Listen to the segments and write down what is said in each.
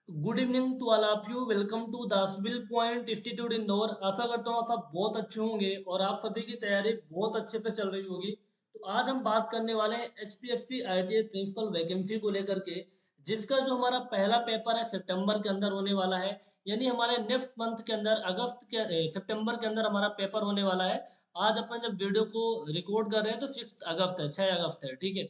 Good evening to all of you. Welcome to the civil point institute Indore. आशा करता हूँ आप सब बहुत अच्छे होंगे और आप सभी की तैयारी बहुत अच्छे पे चल रही होगी। तो आज हम बात करने वाले हैं एसपीएससी आईटीआई प्रिंसिपल वैकेंसी को लेकर के, जिसका जो हमारा पहला पेपर है सितंबर के अंदर होने वाला है। यानी हमारे नेक्स्ट मंथ के अंदर सितंबर के अंदर हमारा पेपर होने वाला है। आज अपन जब वीडियो को रिकॉर्ड कर रहे हैं तो 6 अगस्त है, 6 अगस्त है, ठीक है।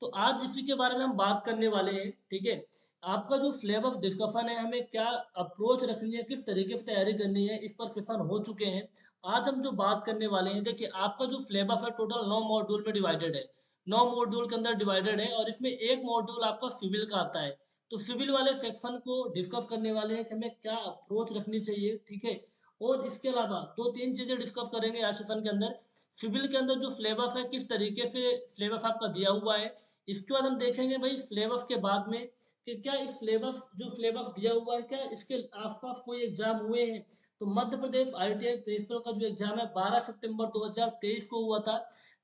तो आज इसी के बारे में हम बात करने वाले हैं, ठीक है। आपका जो फ्लेवर ऑफ डिस्कशन है, हमें क्या अप्रोच रखनी है, किस तरीके से तैयारी करनी है, इस पर सेशन हो चुके हैं। आज हम जो बात करने वाले हैं, देखिए आपका जो सिलेबस है टोटल 9 मॉड्यूल में डिवाइडेड है। 9 मॉड्यूल के अंदर डिवाइडेड है और इसमें एक मॉड्यूल आपका सिविल का आता है। तो सिविल वाले सेक्शन को डिस्कस करने वाले हैं कि हमें क्या अप्रोच रखनी चाहिए, ठीक है। और इसके अलावा दो तीन चीजें डिस्कस करेंगे आज सेशन के अंदर। सिविल के अंदर जो सिलेबस है, किस तरीके से सिलेबस आपका दिया हुआ है। इसके बाद हम देखेंगे भाई सिलेबस के बाद में कि क्या इस सिलेबस जो सिलेबस दिया हुआ है, क्या इसके आसपास कोई एग्जाम हुए हैं। तो मध्य प्रदेश आईटीआई प्रिंसिपल का जो एग्जाम है 12 सितंबर 2023 को हुआ था,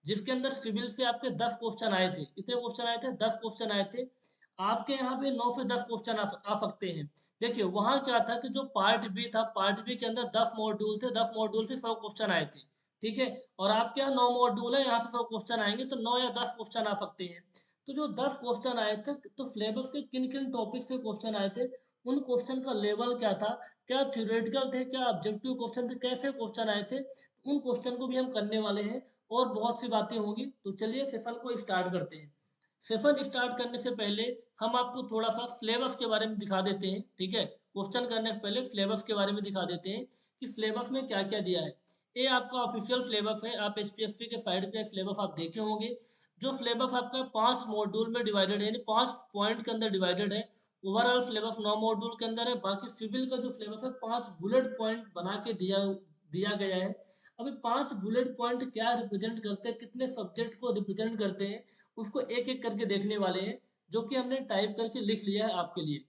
जिसके अंदर सिविल से आपके 10 क्वेश्चन आए थे। कितने क्वेश्चन आए थे? 10 क्वेश्चन आए थे। आपके यहाँ पे 9 से 10 क्वेश्चन आ सकते हैं। देखिए वहां क्या था कि जो पार्ट बी था, पार्ट बी के अंदर 10 मॉड्यूल थे, 10 मॉड्यूल से 100 क्वेश्चन आए थे, ठीक है। और आपके यहाँ 9 मॉड्यूल है, यहाँ से 100 क्वेश्चन आएंगे तो 9 या 10 क्वेश्चन आ सकते हैं। तो जो 10 क्वेश्चन आए थे, तो सिलेबस के किन किन टॉपिक से क्वेश्चन आए थे, उन क्वेश्चन का लेवल क्या था, क्या थ्योरेटिकल थे, क्या ऑब्जेक्टिव क्वेश्चन थे, कैसे क्वेश्चन आए थे, उन क्वेश्चन को भी हम करने वाले हैं। और बहुत सी बातें होंगी, तो चलिए सेशन को स्टार्ट करते हैं। सेशन स्टार्ट करने से पहले हम आपको थोड़ा सा सिलेबस के बारे में दिखा देते हैं, ठीक है। क्वेश्चन करने से पहले सिलेबस के बारे में दिखा देते हैं कि सिलेबस में क्या क्या दिया है। ये आपका ऑफिशियल सिलेबस है, आप एसपीएससी के साइड पे सिलेबस आप देखे होंगे। जो सिलेबस आपका 5 मॉड्यूल में डिवाइडेड है, यानी 5 पॉइंट के अंदर डिवाइडेड है। ओवरऑल सिलेबस 9 मॉड्यूल के अंदर है। बाकी सिविल का जो सिलेबस है 5 बुलेट पॉइंट बना के दिया दिया गया है। अभी 5 बुलेट पॉइंट क्या रिप्रेजेंट करते हैं, कितने सब्जेक्ट को रिप्रेजेंट करते हैं, उसको एक एक करके देखने वाले हैं, जो कि हमने टाइप करके लिख लिया है आपके लिए।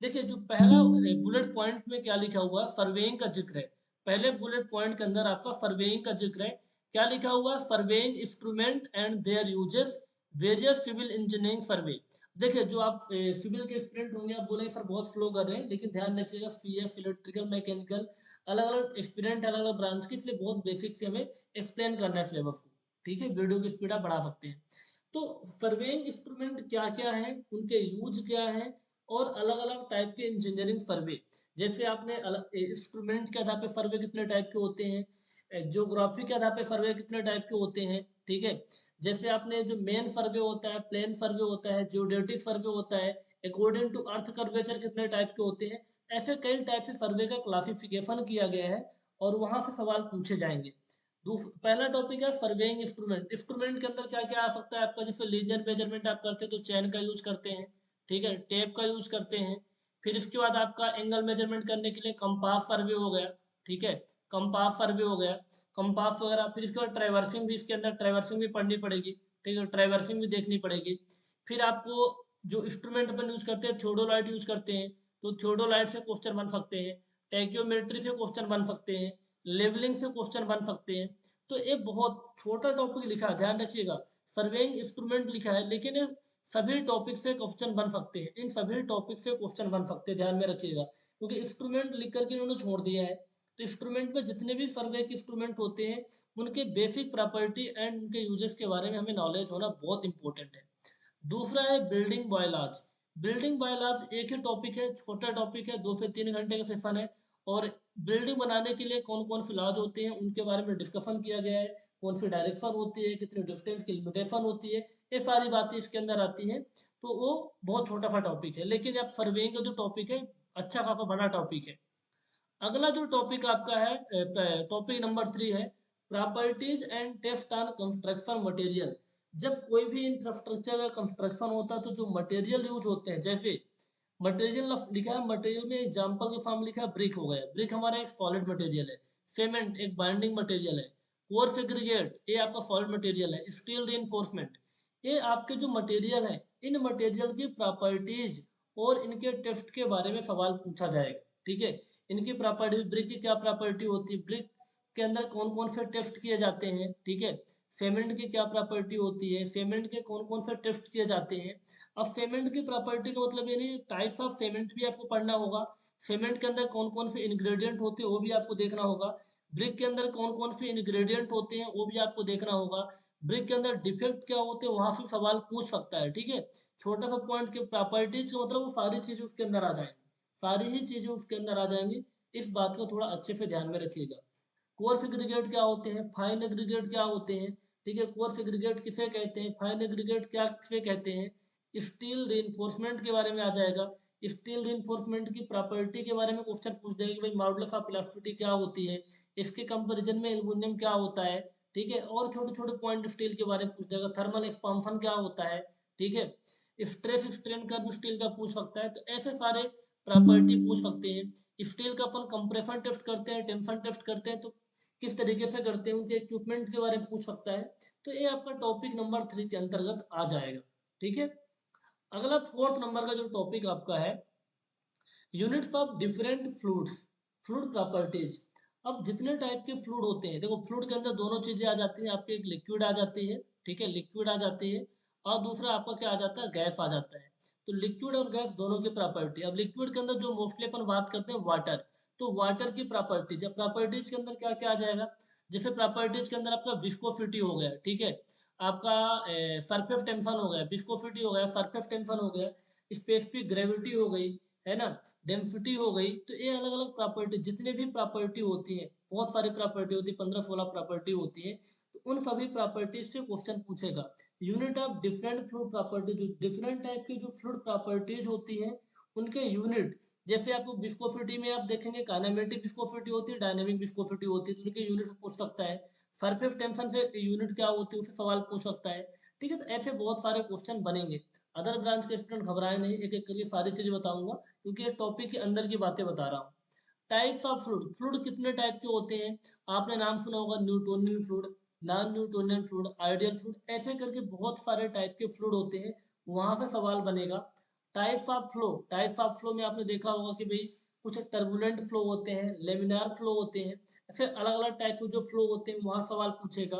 देखिए जो पहला बुलेट पॉइंट में क्या लिखा हुआ है, सर्वेइंग का जिक्र है। पहले बुलेट पॉइंट के अंदर आपका सर्वेइंग का जिक्र है। क्या लिखा हुआ है? Surveying instrument and their uses, various civil engineering survey. देखिए जो आप सिविल के स्टूडेंट होंगे, आप बोलेंगे सर बहुत फ्लो कर रहे हैं, लेकिन ध्यान रखिएगा सीएफ, इलेक्ट्रिकल, मैकेनिकल, अलग अलग एक्सपीरियंट, अलग अलग ब्रांच की, इसलिए बहुत बेसिक से हमें एक्सप्लेन करना है सिलेबस को, ठीक है। वीडियो की स्पीड आप बढ़ा सकते हैं। तो सर्वेइंग इंस्ट्रूमेंट क्या क्या है, उनके यूज क्या है, और अलग अलग टाइप के इंजीनियरिंग सर्वे। जैसे आपने अलग इंस्ट्रूमेंट के आधार पे सर्वे कितने टाइप के होते हैं, ज्योग्राफी के आधार पे सर्वे कितने टाइप के होते हैं, ठीक है। जैसे आपने जो मेन सर्वे होता है, प्लेन सर्वे होता है, जियोडेटिक सर्वे होता है, अकॉर्डिंग टू अर्थ कर्वेचर कितने टाइप के होते हैं। ऐसे कई टाइप से सर्वे का क्लासिफिकेशन किया गया है और वहां से सवाल पूछे जाएंगे। पहला टॉपिक है सर्वेइंग इंस्ट्रूमेंट। इंस्ट्रूमेंट के अंदर क्या क्या आ सकता है आपका, जैसे लीनियर मेजरमेंट आप करते हैं तो चैन का यूज करते हैं, ठीक है, टेप का यूज करते हैं। फिर इसके बाद आपका एंगल मेजरमेंट करने के लिए कंपास सर्वे हो गया, ठीक है, कंपास सर्वे हो गया, कंपास वगैरह। फिर इसके बाद ट्रैवर्सिंग भी, इसके अंदर ट्रैवर्सिंग भी पढ़नी पड़ेगी, ठीक है, ट्रैवर्सिंग भी देखनी पड़ेगी। फिर आपको जो इंस्ट्रूमेंट अपन यूज करते हैं, थियोडोलाइट यूज करते हैं, तो थियोडोलाइट से क्वेश्चन बन सकते हैं, टैक्योमेट्री से क्वेश्चन बन सकते हैं, लेवलिंग से क्वेश्चन बन सकते हैं। तो ये बहुत छोटा टॉपिक लिखा है, ध्यान रखिएगा। सर्वेइंग इंस्ट्रूमेंट लिखा है, लेकिन ये सभी टॉपिक से क्वेश्चन बन सकते हैं, इन सभी टॉपिक से क्वेश्चन बन सकते हैं, ध्यान में रखिएगा। क्योंकि इंस्ट्रूमेंट लिख करके इन्होंने छोड़ दिया है। तो इंस्ट्रूमेंट में जितने भी सर्वे के इंस्ट्रूमेंट होते हैं, उनके बेसिक प्रॉपर्टी एंड उनके यूजेस के बारे में हमें नॉलेज होना बहुत इंपॉर्टेंट है। दूसरा है बिल्डिंग बायोलॉज। बिल्डिंग बायोलॉज एक ही टॉपिक है, छोटा टॉपिक है, 2 से 3 घंटे का सेशन है। और बिल्डिंग बनाने के लिए कौन कौन से लॉज होते हैं उनके बारे में डिस्कशन किया गया है। कौन सी डायरेक्शन होती है, कितनी डिस्टेंस की लिमिटेशन होती है, ये सारी बातें इसके अंदर आती हैं। तो वो बहुत छोटा सा टॉपिक है, लेकिन अब सर्वेइंग का जो टॉपिक है अच्छा खासा बड़ा टॉपिक है। अगला जो टॉपिक आपका है, टॉपिक नंबर 3 है properties and test on construction material. जब कोई भी इंफ्रास्ट्रक्चर का कंस्ट्रक्शन होता है तो जो मटेरियल यूज होते हैं, जैसे मटेरियल लिखा है, मटेरियल में एग्जांपल के फॉर्म लिखा है, ब्रिक हो गया, ब्रिक हमारा एक सॉलिड मटेरियल है। सीमेंट एक बाइंडिंग मटेरियल है। कोर्स एग्रीगेट ये आपका सॉलिड मटेरियल है। स्टील रीइंफोर्समेंट ये आपके जो मटेरियल है, इन मटेरियल की प्रॉपर्टीज और इनके टेस्ट के बारे में सवाल पूछा जाएगा, ठीक है। इनकी प्रॉपर्टी, ब्रिक की क्या प्रॉपर्टी होती है, ब्रिक के अंदर कौन कौन से टेस्ट किए जाते हैं, ठीक है। सीमेंट की क्या प्रॉपर्टी होती है, सीमेंट के कौन कौन से टेस्ट किए जाते हैं। अब फेमेंट की प्रॉपर्टी का मतलब ये नहीं, टाइप्स ऑफ फेमेंट भी आपको पढ़ना होगा। फेमेंट के अंदर कौन कौन से इंग्रेडिएंट होते हैं वो भी आपको देखना होगा। ब्रिक के अंदर कौन कौन से इंग्रेडिएंट होते हैं वो भी आपको देखना होगा। ब्रिक के अंदर डिफेक्ट क्या होते हैं वहां से सवाल पूछ सकता है, ठीक है। छोटा सा पॉइंट के प्रॉपर्टीज का मतलब वो सारी चीजें उसके अंदर आ जाएंगी, सारी ही चीजें उसके अंदर आ जाएंगी। इस बात को थोड़ा अच्छे से ध्यान में रखिएगा। कोर्स एग्रीगेट क्या होते हैं, फाइन एग्रीगेट क्या होते हैं, ठीक है। कोर्स एग्रीगेट किसे कहते हैं, फाइन एग्रीगेट क्या किसे कहते हैं। स्टील रीइंफोर्समेंट के बारे में आ जाएगा। स्टील रीइंफोर्समेंट की प्रॉपर्टी के बारे में क्वेश्चन पूछ देगा कि भाई मॉडुलस ऑफ इलास्टिसिटी क्या होती है, इसके कंपैरिजन में एल्युमिनियम क्या होता है, ठीक है। और छोटे छोटे पॉइंट स्टील के बारे में पूछ देगा, थर्मल एक्सपांशन क्या होता है, ठीक है। स्ट्रेस स्ट्रेन कर्व स्टील का पूछ सकता है। तो ऐसे सारे प्रॉपर्टी पूछ सकते हैं। स्टील का अपन कंप्रेशन टेस्ट करते हैं, टेंशन टेस्ट करते हैं, तो किस तरीके से करते हैं, उनके इक्विपमेंट के बारे में पूछ सकता है। तो ये आपका टॉपिक नंबर 3 के अंतर्गत आ जाएगा, ठीक है। अगला 4th नंबर का जो टॉपिक आपका है, units of different fluids, fluid properties. अब जितने टाइप के फ्लूइड होते हैं, देखो फ्लूइड के अंदर दोनों चीजें आ जाती हैं आपकी, एक लिक्विड आ जाती है, ठीक है, लिक्विड आ जाती है, और दूसरा आपका क्या आ जाता है, गैस आ जाता है। तो लिक्विड और गैस दोनों की प्रॉपर्टी, अब लिक्विड के अंदर जो मोस्टली अपन बात करते हैं वाटर, तो वाटर की प्रॉपर्टीज, अब प्रॉपर्टीज के अंदर क्या क्या आ जाएगा, जैसे प्रॉपर्टीज के अंदर आपका विस्कोसिटी हो गया, ठीक है, आपका सरफेस टेंशन हो गया, विस्कोसिटी हो गया, सरफेस टेंशन हो गया, स्पेसिफिक ग्रेविटी हो गई, है ना, डेंसिटी हो गई। तो ये अलग अलग प्रॉपर्टी, जितने भी प्रॉपर्टी होती है, बहुत सारी प्रॉपर्टी होती है, 15-16 प्रॉपर्टी होती है। तो उन सभी प्रॉपर्टीज से क्वेश्चन पूछेगा। Unit of different fluid property, जो डिफरेंट टाइप की जो फ्लूइड प्रॉपर्टीज होती है उनके यूनिट, जैसे आपको विस्कोसिटी में आप देखेंगे काइनेमेटिक विस्कोसिटी होती है, डायनेमिक विस्कोसिटी होती है, तो उनके यूनिट पूछ सकता है। सरफेस टेंशन से यूनिट क्या होती है उसे सवाल पूछ सकता है, ठीक है। तो ऐसे बहुत सारे क्वेश्चन बनेंगे। अदर ब्रांच के स्टूडेंट घबराए नहीं, एक एक करके सारी चीजें बताऊंगा, क्योंकि ये टॉपिक के अंदर की बातें बता रहा हूँ। टाइप्स ऑफ फ्लूइड, फ्लूइड कितने टाइप के होते हैं, आपने नाम सुना होगा, Newtonian fluid, non Newtonian fluid, ideal fluid, ऐसे करके बहुत सारे टाइप के फ्लूइड होते हैं, वहां से सवाल बनेगा। Types of flow, types of flow में आपने देखा होगा कि भाई कुछ टर्बुलेंट फ्लो होते हैं, लेमिनार फ्लो होते हैं, ऐसे अलग अलग टाइप के जो फ्लो होते हैं वहाँ सवाल पूछेगा।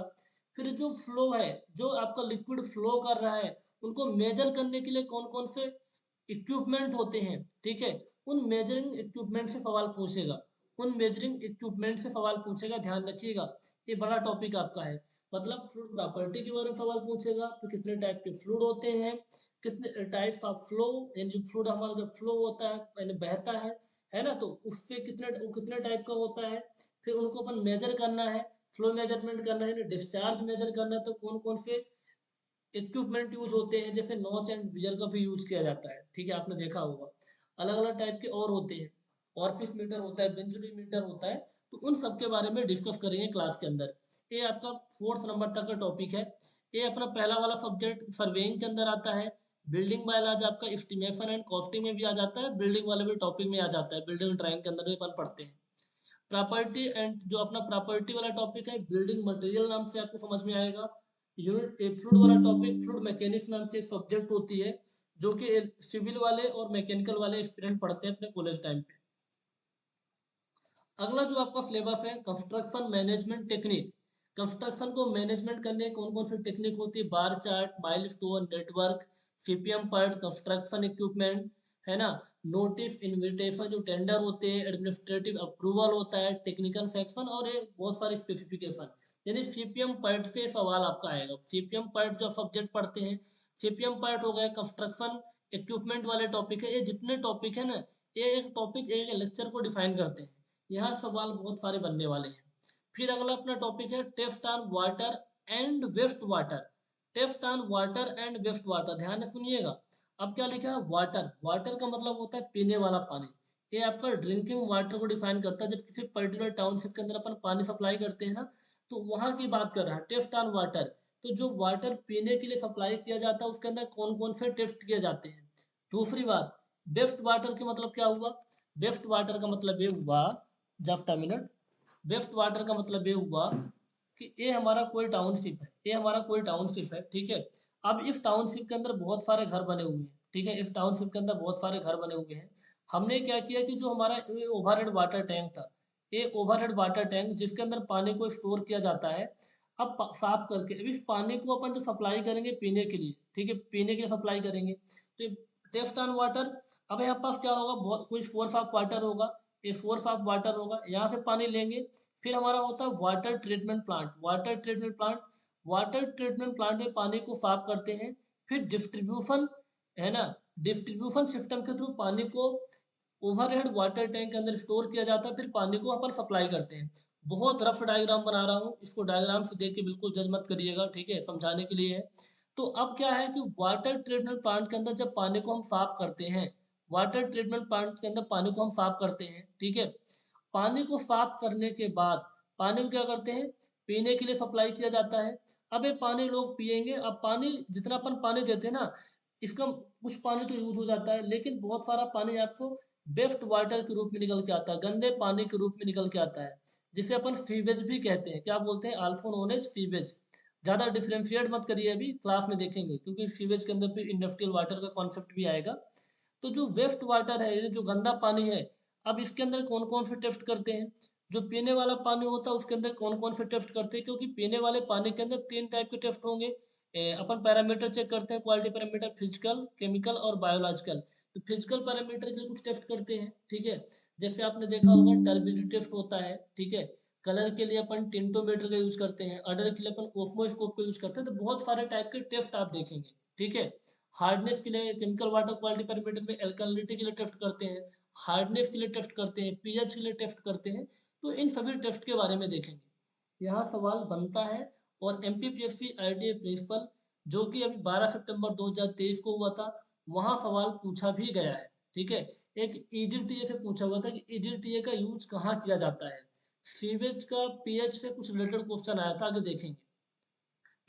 फिर जो फ्लो है, जो आपका लिक्विड फ्लो कर रहा है, उनको मेजर करने के लिए कौन कौन से इक्विपमेंट होते हैं, ठीक है, उन मेजरिंग इक्विपमेंट से सवाल पूछेगा, उन मेजरिंग इक्विपमेंट से सवाल पूछेगा, ध्यान रखिएगा। ये बड़ा टॉपिक आपका है, मतलब फ्लूइड प्रॉपर्टी के बारे में सवाल पूछेगा, फिर कितने टाइप के फ्लूइड होते हैं, कितने टाइप्स ऑफ फ्लो, यानी जो फ्लूइड हमारा जब फ्लो होता है यानी बहता है ना, तो उससे कितने टाइप का होता है, फिर उनको अपन मेजर करना है, फ्लो मेजरमेंट करना है, डिस्चार्ज मेजर करना है, तो कौन कौन से इक्विपमेंट यूज होते हैं, जैसे नॉच एंड विजर का भी यूज किया जाता है, ठीक है, आपने देखा होगा। अलग अलग टाइप के और होते हैं, ऑर्फिस मीटर होता है, बेंजुरी मीटर होता है, तो उन सब के बारे में डिस्कस करेंगे क्लास के अंदर। ये आपका 4th नंबर तक का टॉपिक है। ये अपना पहला वाला सब्जेक्ट सर्वेइंग के अंदर आता है। बिल्डिंग बायोलॉजी आपका एस्टिमेशन एंड कॉस्टिंग में भी आ जाता है, बिल्डिंग वाले भी टॉपिक में आ जाता है, बिल्डिंग ड्राइंग के अंदर भी अपन पढ़ते हैं। प्रॉपर्टी एंड जो अपना प्रॉपर्टी वाला टॉपिक है, बिल्डिंग मटेरियल नाम से आपको समझ में आएगा। यूनिट फ्लूइड वाला टॉपिक, फ्लूइड मैकेनिक्स नाम की एक सब्जेक्ट होती है, जो कि सिविल वाले और मैकेनिकल वाले स्टूडेंट पढ़ते हैं अपने कॉलेज टाइम पे। अगला जो आपका सिलेबस है, कंस्ट्रक्शन मैनेजमेंट टेक्निक। कंस्ट्रक्शन को मैनेजमेंट करने कौन कौन सी टेक्निक होती है, bar chart, milestone, network, CPM PERT, construction equipment, है ना, नोटिस इनविटेशन जो टेंडर होते हैं, एडमिनिस्ट्रेटिव अप्रूवल होता है, टेक्निकल सेक्शन, और ये बहुत सारे स्पेसिफिकेशन, यानी सीपीएम पर्ट से सवाल आपका आएगा। सीपीएम पर्ट जो सब्जेक्ट पढ़ते हैं, सीपीएम पर्ट हो गया, कंस्ट्रक्शन इक्विपमेंट वाले टॉपिक है, ये जितने टॉपिक है ना, ये एक टॉपिक एक लेक्चर को डिफाइन करते हैं। यहाँ सवाल बहुत सारे बनने वाले हैं। फिर अगला अपना टॉपिक है test on water and waste water. Test on water and waste water, ध्यान से सुनिएगा। अब क्या लिखा है, वाटर, वाटर का मतलब होता है पीने वाला पानी। ये आपका ड्रिंकिंग वाटर को डिफाइन करता है। जब किसी पर्टिकुलर टाउनशिप के अंदर अपन पानी सप्लाई करते हैं ना, तो वहाँ की बात कर रहा है टेस्ट ऑन वाटर। तो जो वाटर पीने के लिए सप्लाई किया जाता है उसके अंदर कौन कौन से टेस्ट किए जाते हैं। दूसरी बात, बेस्ट वाटर के मतलब क्या हुआ, बेस्ट वाटर का मतलब ये हुआ, just a minute, waste water का मतलब ये हुआ कि ये हमारा कोई टाउनशिप है, ये हमारा कोई टाउनशिप है, ठीक है। अब इस टाउनशिप के अंदर बहुत सारे घर बने हुए हैं, ठीक है, इस टाउनशिप के अंदर बहुत सारे घर बने हुए हैं। हमने क्या किया कि जो हमारा ओवरहेड वाटर टैंक था, ये ओवरहेड वाटर टैंक जिसके अंदर पानी को स्टोर किया जाता है, अब साफ करके अब इस पानी को अपन जो सप्लाई करेंगे पीने के लिए, ठीक है, पीने के लिए सप्लाई करेंगे, टेस्ट ऑन वाटर, अब यहाँ पास क्या होगा, बहुत कुछ फोर्स ऑफ वाटर होगा, ये फोर्स ऑफ वाटर होगा, यहाँ से पानी लेंगे। फिर हमारा होता है water treatment plant. Water treatment plant में पानी को साफ करते हैं। फिर डिस्ट्रीब्यूशन, है ना, डिस्ट्रीब्यूशन सिस्टम के थ्रू पानी को ओवरहेड वाटर टैंक के अंदर स्टोर किया जाता है, फिर पानी को अपन सप्लाई करते हैं। बहुत रफ डायग्राम बना रहा हूँ, इसको डायग्राम से देख के बिल्कुल जज मत करिएगा, ठीक है, समझाने के लिए है। तो अब क्या है कि वाटर ट्रीटमेंट प्लांट के अंदर जब पानी को हम साफ करते हैं, वाटर ट्रीटमेंट प्लांट के अंदर पानी को हम साफ करते हैं, ठीक है। पानी को साफ करने के बाद पानी को क्या करते हैं, पीने के लिए सप्लाई किया जाता है। अब ये पानी लोग पिएंगे, अब पानी जितना अपन पानी देते हैं ना, इसका कुछ पानी तो यूज हो जाता है, लेकिन बहुत सारा पानी आपको बेस्ट वाटर के रूप में निकल के आता है, गंदे पानी के रूप में निकल के आता है, जिसे अपन सीवेज भी कहते हैं। क्या बोलते हैं, आल्सो नोन एज सीवेज। ज़्यादा डिफ्रेंशिएट मत करिए, अभी क्लास में देखेंगे, क्योंकि सीवेज के अंदर फिर इंडस्ट्रियल वाटर का कॉन्सेप्ट भी आएगा। तो जो वेस्ट वाटर है, ये जो गंदा पानी है, अब इसके अंदर कौन कौन से टेस्ट करते हैं, जो पीने वाला पानी होता है उसके अंदर कौन कौन से टेस्ट करते हैं, क्योंकि पीने वाले पानी के अंदर 3 टाइप के टेस्ट होंगे। अपन पैरामीटर चेक करते हैं, क्वालिटी पैरामीटर, फिजिकल, केमिकल और बायोलॉजिकल। तो फिजिकल पैरामीटर के लिए कुछ टेस्ट करते हैं, ठीक है। जैसे आपने देखा होगा टर्बिडिटी टेस्ट होता है, ठीक है। कलर के लिए अपन टिंटोमीटर का यूज करते हैं, अडर के लिए अपन ओस्मोस्कोप का यूज करते हैं। तो बहुत सारे टाइप के टेस्ट आप देखेंगे, ठीक है। हार्डनेस के लिए केमिकल वाटर क्वालिटी पैरामीटर में एल्कलिनिटी के लिए टेस्ट करते हैं, हार्डनेस के लिए टेस्ट करते हैं, पीएच के लिए टेस्ट करते हैं। तो इन सभी टेस्ट के बारे में देखेंगे। यहाँ सवाल बनता है। और एमपीपीएससी आईटीए प्रिंसिपल, जो कि अभी 12 सितंबर 2023 को हुआ था, वहाँ सवाल पूछा भी गया है, ठीक है। एक ईडीटीए से पूछा हुआ था कि ईडीटीए का यूज कहाँ किया जाता है। सीवेज का पीएच से कुछ रिलेटेड क्वेश्चन आया था, आगे देखेंगे।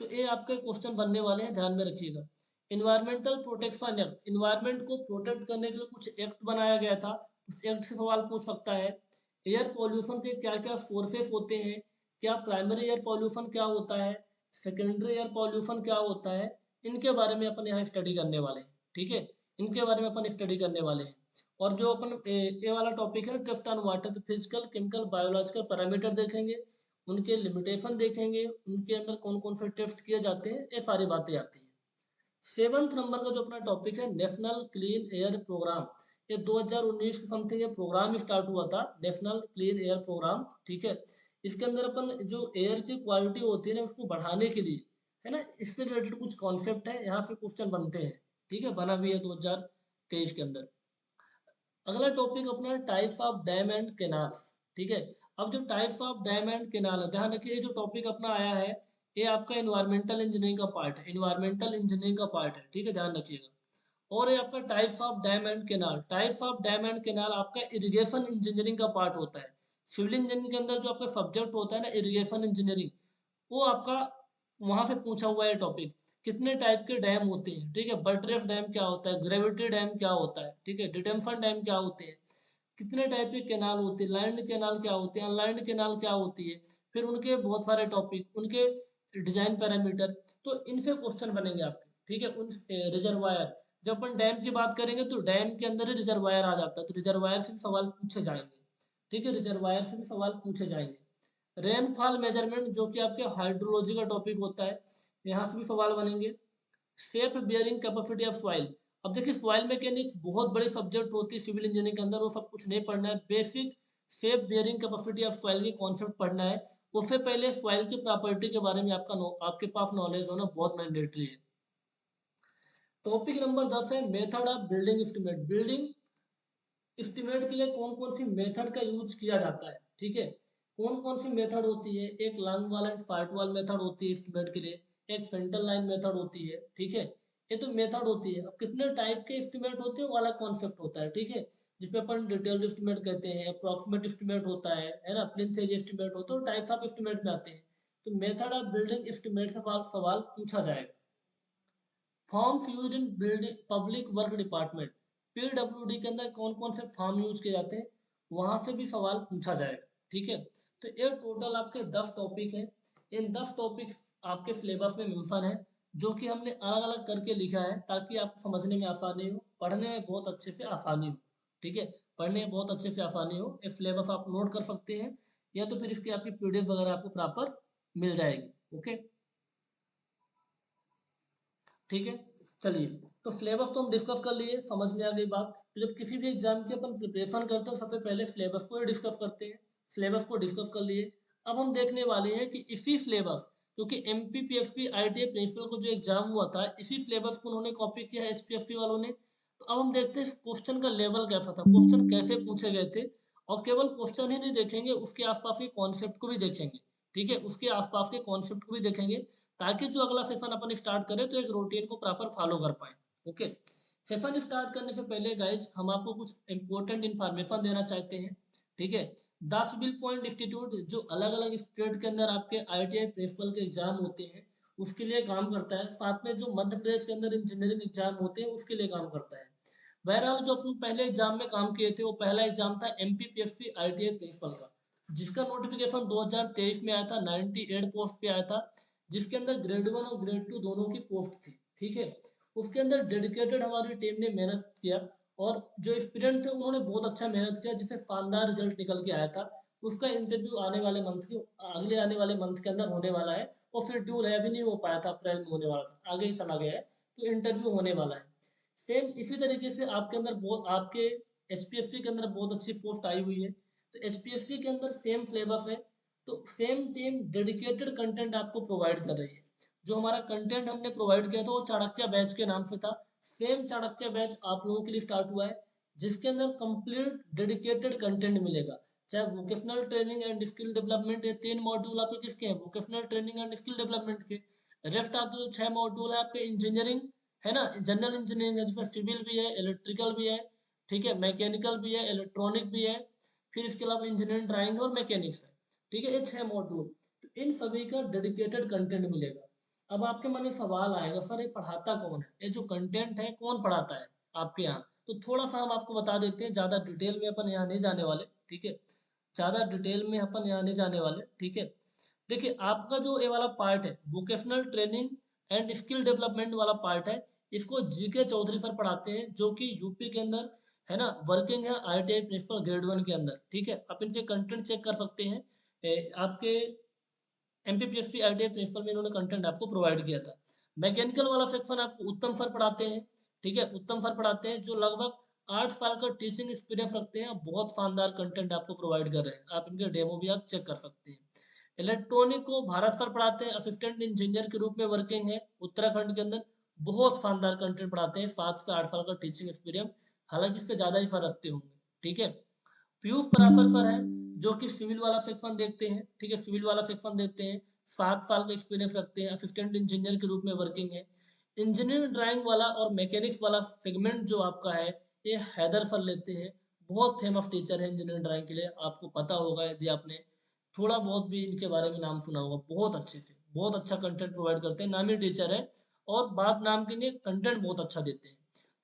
तो ये आपके क्वेश्चन बनने वाले हैं, ध्यान में रखिएगा। इन्वायरमेंटल प्रोटेक्शन एक्ट, इन्वायरमेंट को प्रोटेक्ट करने के लिए कुछ एक्ट बनाया गया था, उस एक्ट से सवाल पूछ सकता है। एयर पॉल्यूशन के क्या क्या सोर्सेस होते हैं, क्या प्राइमरी एयर पॉल्यूशन क्या होता है, सेकेंडरी एयर पॉल्यूशन क्या होता है, इनके बारे में अपन यहाँ स्टडी करने वाले हैं, ठीक है। इनके बारे में अपन स्टडी करने वाले हैं। और जो अपन ये वाला टॉपिक है test on water, physical, chemical, biological parameter देखेंगे, उनके लिमिटेशन देखेंगे, उनके अंदर कौन कौन से टेस्ट किए जाते हैं, ये सारी बातें आती हैं। 7th नंबर का जो अपना टॉपिक है नेशनल क्लीन एयर प्रोग्राम, ये 2019 के समथिंग ये प्रोग्राम स्टार्ट हुआ था, नेशनल क्लीन एयर प्रोग्राम, ठीक है। इसके अंदर अपन जो एयर की क्वालिटी होती है ना, उसको बढ़ाने के लिए, है ना, इससे रिलेटेड कुछ कॉन्सेप्ट है, यहाँ पे क्वेश्चन बनते हैं, ठीक है, बना भी है 2023 के अंदर। अगला टॉपिक अपना types of dam and canals, ठीक है। अब जो types of dam and canal है, ध्यान रखिए, ये जो टॉपिक अपना आया है, ये आपका इन्वायरमेंटल इंजीनियरिंग का पार्ट है, इन्वायरमेंटल इंजीनियरिंग का पार्ट है, ठीक है, ध्यान रखिएगा। और ये आपका types of dam and canal, types of dam and canal आपका इरिगेशन इंजीनियरिंग का पार्ट होता है। सिविल इंजीनियरिंग के अंदर जो आपका सब्जेक्ट होता है ना, इरिगेशन इंजीनियरिंग, वो आपका वहां से पूछा हुआ है टॉपिक। कितने टाइप के डैम होते हैं, ठीक है, बटरेफ डैम क्या होता है, ग्रेविटी डैम क्या होता है, ठीक है, डिटेंशन डैम क्या होते हैं, कितने टाइप के कैनाल होते हैं, लैंड कैनाल क्या होते हैं, अनलैंड कैनाल क्या होती है, फिर उनके बहुत सारे टॉपिक, उनके डिजाइन पैरामीटर। तो इनसे क्वेश्चन बनेंगे आपके, ठीक है। उन रिजर्वायर, जब अपन डैम की बात करेंगे तो डैम के अंदर ही रिजर्वायर आ जाता है, तो रिजर्वायर से भी सवाल पूछे जाएंगे, ठीक है, रिजर्वायर से भी सवाल पूछे जाएंगे। रेनफॉल मेजरमेंट, जो कि आपके हाइड्रोलॉजी का टॉपिक होता है, यहाँ से भी सवाल बनेंगे। Safe bearing capacity of soil, अब देखिए सॉइल मैकेनिक्स बहुत बड़ी सब्जेक्ट होती है सिविल इंजीनियरिंग के अंदर, वो सब कुछ नहीं पढ़ना है, basic safe bearing capacity of soil के कॉन्सेप्ट पढ़ना है। उससे पहले सॉइल की प्रॉपर्टी के बारे में आपके पास नॉलेज होना बहुत मैंडेटरी है। टॉपिक नंबर 10 है method of building estimate, building estimate के लिए कौन कौन सी मेथड का यूज किया जाता है, ठीक है। कौन कौन सी मेथड होती है, एक लॉन्ग वाल एंड शॉर्ट वाल मेथड होती है एस्टिमेट के लिए, एक सेंट्रल लाइन मेथड होती है, ठीक है। ये तो मेथड होती है। अब कितने टाइप के एस्टिमेट होते हैं वो अलग कॉन्सेप्ट होता है, ठीक है, जिसमें अपन डिटेल्ड एस्टिमेट कहते हैं, अप्रॉक्सीमेट एस्टिमेट होता है ना, प्लिंथ एज एस्टिमेट होता है, तो टाइप्स ऑफ एस्टिमेट में आते हैं। तो मेथड ऑफ बिल्डिंग एस्टिमेट से सवाल पूछा जाएगा। Forms used in building public work department, PWD के अंदर कौन कौन से फॉर्म यूज किए जाते हैं, वहां से भी सवाल पूछा जाएगा, ठीक है। तो ये टोटल आपके 10 टॉपिक है। इन 10 टॉपिक आपके सिलेबस में मेंशन है, जो कि हमने अलग अलग करके लिखा है ताकि आपको समझने में आसानी हो, पढ़ने में बहुत अच्छे से आसानी हो, ठीक है, पढ़ने में बहुत अच्छे से आसानी हो। ये सिलेबस आप नोट कर सकते हैं, या तो फिर इसकी आपकी पीडीएफ वगैरह आपको प्रॉपर मिल जाएगी, ओके, ठीक है, चलिए। तो सिलेबस तो हम डिस्कस कर लिए, समझ में आ गई बात। तो जब किसी भी एग्जाम की अपन प्रिपरेशन करते हैं सबसे पहले सिलेबस को ही डिस्कस करते हैं। सिलेबस को डिस्कस कर लिए। अब हम देखने वाले हैं कि इसी सिलेबस, क्योंकि M P P S C I T I principal को जो एग्जाम हुआ था इसी सिलेबस को उन्होंने कॉपी किया है एस पी एस सी वालों ने। तो अब हम देखते हैं क्वेश्चन का लेवल कैसा था, क्वेश्चन कैसे पूछे गए थे। और केवल क्वेश्चन ही नहीं देखेंगे, उसके आसपास के कॉन्सेप्ट को भी देखेंगे। ठीक है, उसके आसपास के कॉन्सेप्ट को भी देखेंगे, ताकि जो अगला सेशन अपन स्टार्ट करें तो एक रूटीन को प्रॉपर फॉलो कर पाए। ओके, सेशन स्टार्ट करने से पहले गाइज हम आपको कुछ इंपॉर्टेंट इन्फॉर्मेशन देना चाहते हैं। ठीक है, द सिविल पॉइंट इंस्टीट्यूट जो अलग अलग स्टेट के अंदर आपके आईटीआई प्रिंसिपल के एग्जाम होते हैं उसके लिए काम करता है, साथ में जो मध्य प्रदेश के अंदर इंजीनियरिंग एग्जाम होते हैं उसके लिए काम करता है। बहरहाल जो अपन पहले एग्जाम में काम किए थे वो पहला एग्जाम था M P P S C I T I principal का, जिसका नोटिफिकेशन 2023 में आया था, 98 पोस्ट पे आया था, जिसके अंदर ग्रेड 1 और ग्रेड 2 दोनों की पोस्ट थी। ठीक है, उसके अंदर डेडिकेटेड हमारी टीम ने मेहनत किया, और जो एस्पिरेंट थे उन्होंने बहुत अच्छा मेहनत किया, जिससे शानदार रिजल्ट निकल के आया था। उसका इंटरव्यू आने वाले मंथ के अगले आने वाले मंथ के अंदर होने वाला है, और फिर ड्यूल है, अभी नहीं हो पाया था, अप्रैल में होने वाला था, आगे ही चला गया है, तो इंटरव्यू होने वाला है। सेम इसी तरीके से आपके अंदर बहुत आपके एचपीएससी के अंदर बहुत अच्छी पोस्ट आई हुई है, तो एचपीएससी के अंदर सेम सिलेबस है, तो सेम टीम डेडिकेटेड कंटेंट आपको प्रोवाइड कर रही है। जो हमारा कंटेंट हमने प्रोवाइड किया था वो चाणक्य बैच के नाम से था। सेम चाणक्य बैच आप लोगों के लिए स्टार्ट हुआ है, जिसके अंदर कंप्लीट डेडिकेटेड कंटेंट मिलेगा। चाहे vocational training and skill development, ये 3 मॉड्यूल आपके किसके हैं, vocational training and skill development के। रेस्ट आपके जो 6 मॉड्यूल है आपके इंजीनियरिंग है ना, जनरल इंजीनियरिंग है, जिसमें सिविल भी है, इलेक्ट्रिकल भी है, ठीक है, मैकेनिकल भी है, इलेक्ट्रॉनिक भी है, फिर इसके अलावा इंजीनियरिंग ड्राइंग और मैकेनिक्स है। ठीक है, ये 6 मॉड्यूल, तो इन सभी का डेडिकेटेड कंटेंट मिलेगा। अब आपके मन में सवाल आएगा, सर ये पढ़ाता कौन है, ये जो कंटेंट है कौन पढ़ाता है आपके यहाँ। तो थोड़ा सा हम आपको बता देते हैं, ज़्यादा डिटेल में अपन यहाँ नहीं जाने वाले। ठीक है, ज़्यादा डिटेल में अपन यहाँ नहीं जाने वाले। ठीक है, देखिए आपका जो ये वाला पार्ट है vocational training and skill development वाला पार्ट है, इसको जीके चौधरी सर पढ़ाते हैं, जो कि यूपी के अंदर है ना, वर्किंग है आईटीआई प्रिंसिपल ग्रेड 1 के अंदर। ठीक है, आप इनके कंटेंट चेक कर सकते हैं। आपके एमपीपीएससी आईटीआई प्रिंसिपल में इन्होंने कंटेंट आपको प्रोवाइड किया था। मैकेनिकल वाला सेक्शन आपको उत्तम सर पढ़ाते हैं। ठीक है, उत्तम सर पढ़ाते हैं, जो लगभग 8 साल का टीचिंग एक्सपीरियंस रखते हैं, बहुत शानदार कंटेंट आपको प्रोवाइड कर रहे हैं, आप इनके डेमो भी आप चेक कर सकते हैं। इलेक्ट्रॉनिक को भारत सर पढ़ाते हैं, असिस्टेंट इंजीनियर के रूप में वर्किंग है उत्तराखंड के अंदर, बहुत शानदार कंटेंट पढ़ाते हैं, 7 से 8 साल का टीचिंग एक्सपीरियंस, हालांकि इससे ज़्यादा ही सर रखते होंगे। ठीक है, पीयूष पराशर सर हैं, जो कि सिविल वाला सेक्शन देखते हैं। ठीक है, सिविल वाला सेक्शन देखते हैं, 7 साल का एक्सपीरियंस रखते हैं, असिस्टेंट इंजीनियर के रूप में वर्किंग है। इंजीनियरिंग ड्राइंग वाला और मैकेनिक्स वाला सेगमेंट जो आपका है, ये हैदर सर लेते हैं, बहुत फेमस टीचर है इंजीनियरिंग ड्राइंग के लिए, आपको पता होगा यदि आपने थोड़ा बहुत भी इनके बारे में नाम सुना होगा। बहुत अच्छे से बहुत अच्छा कंटेंट प्रोवाइड करते हैं, नामी टीचर है, और बात नाम के लिए कंटेंट बहुत अच्छा देते हैं।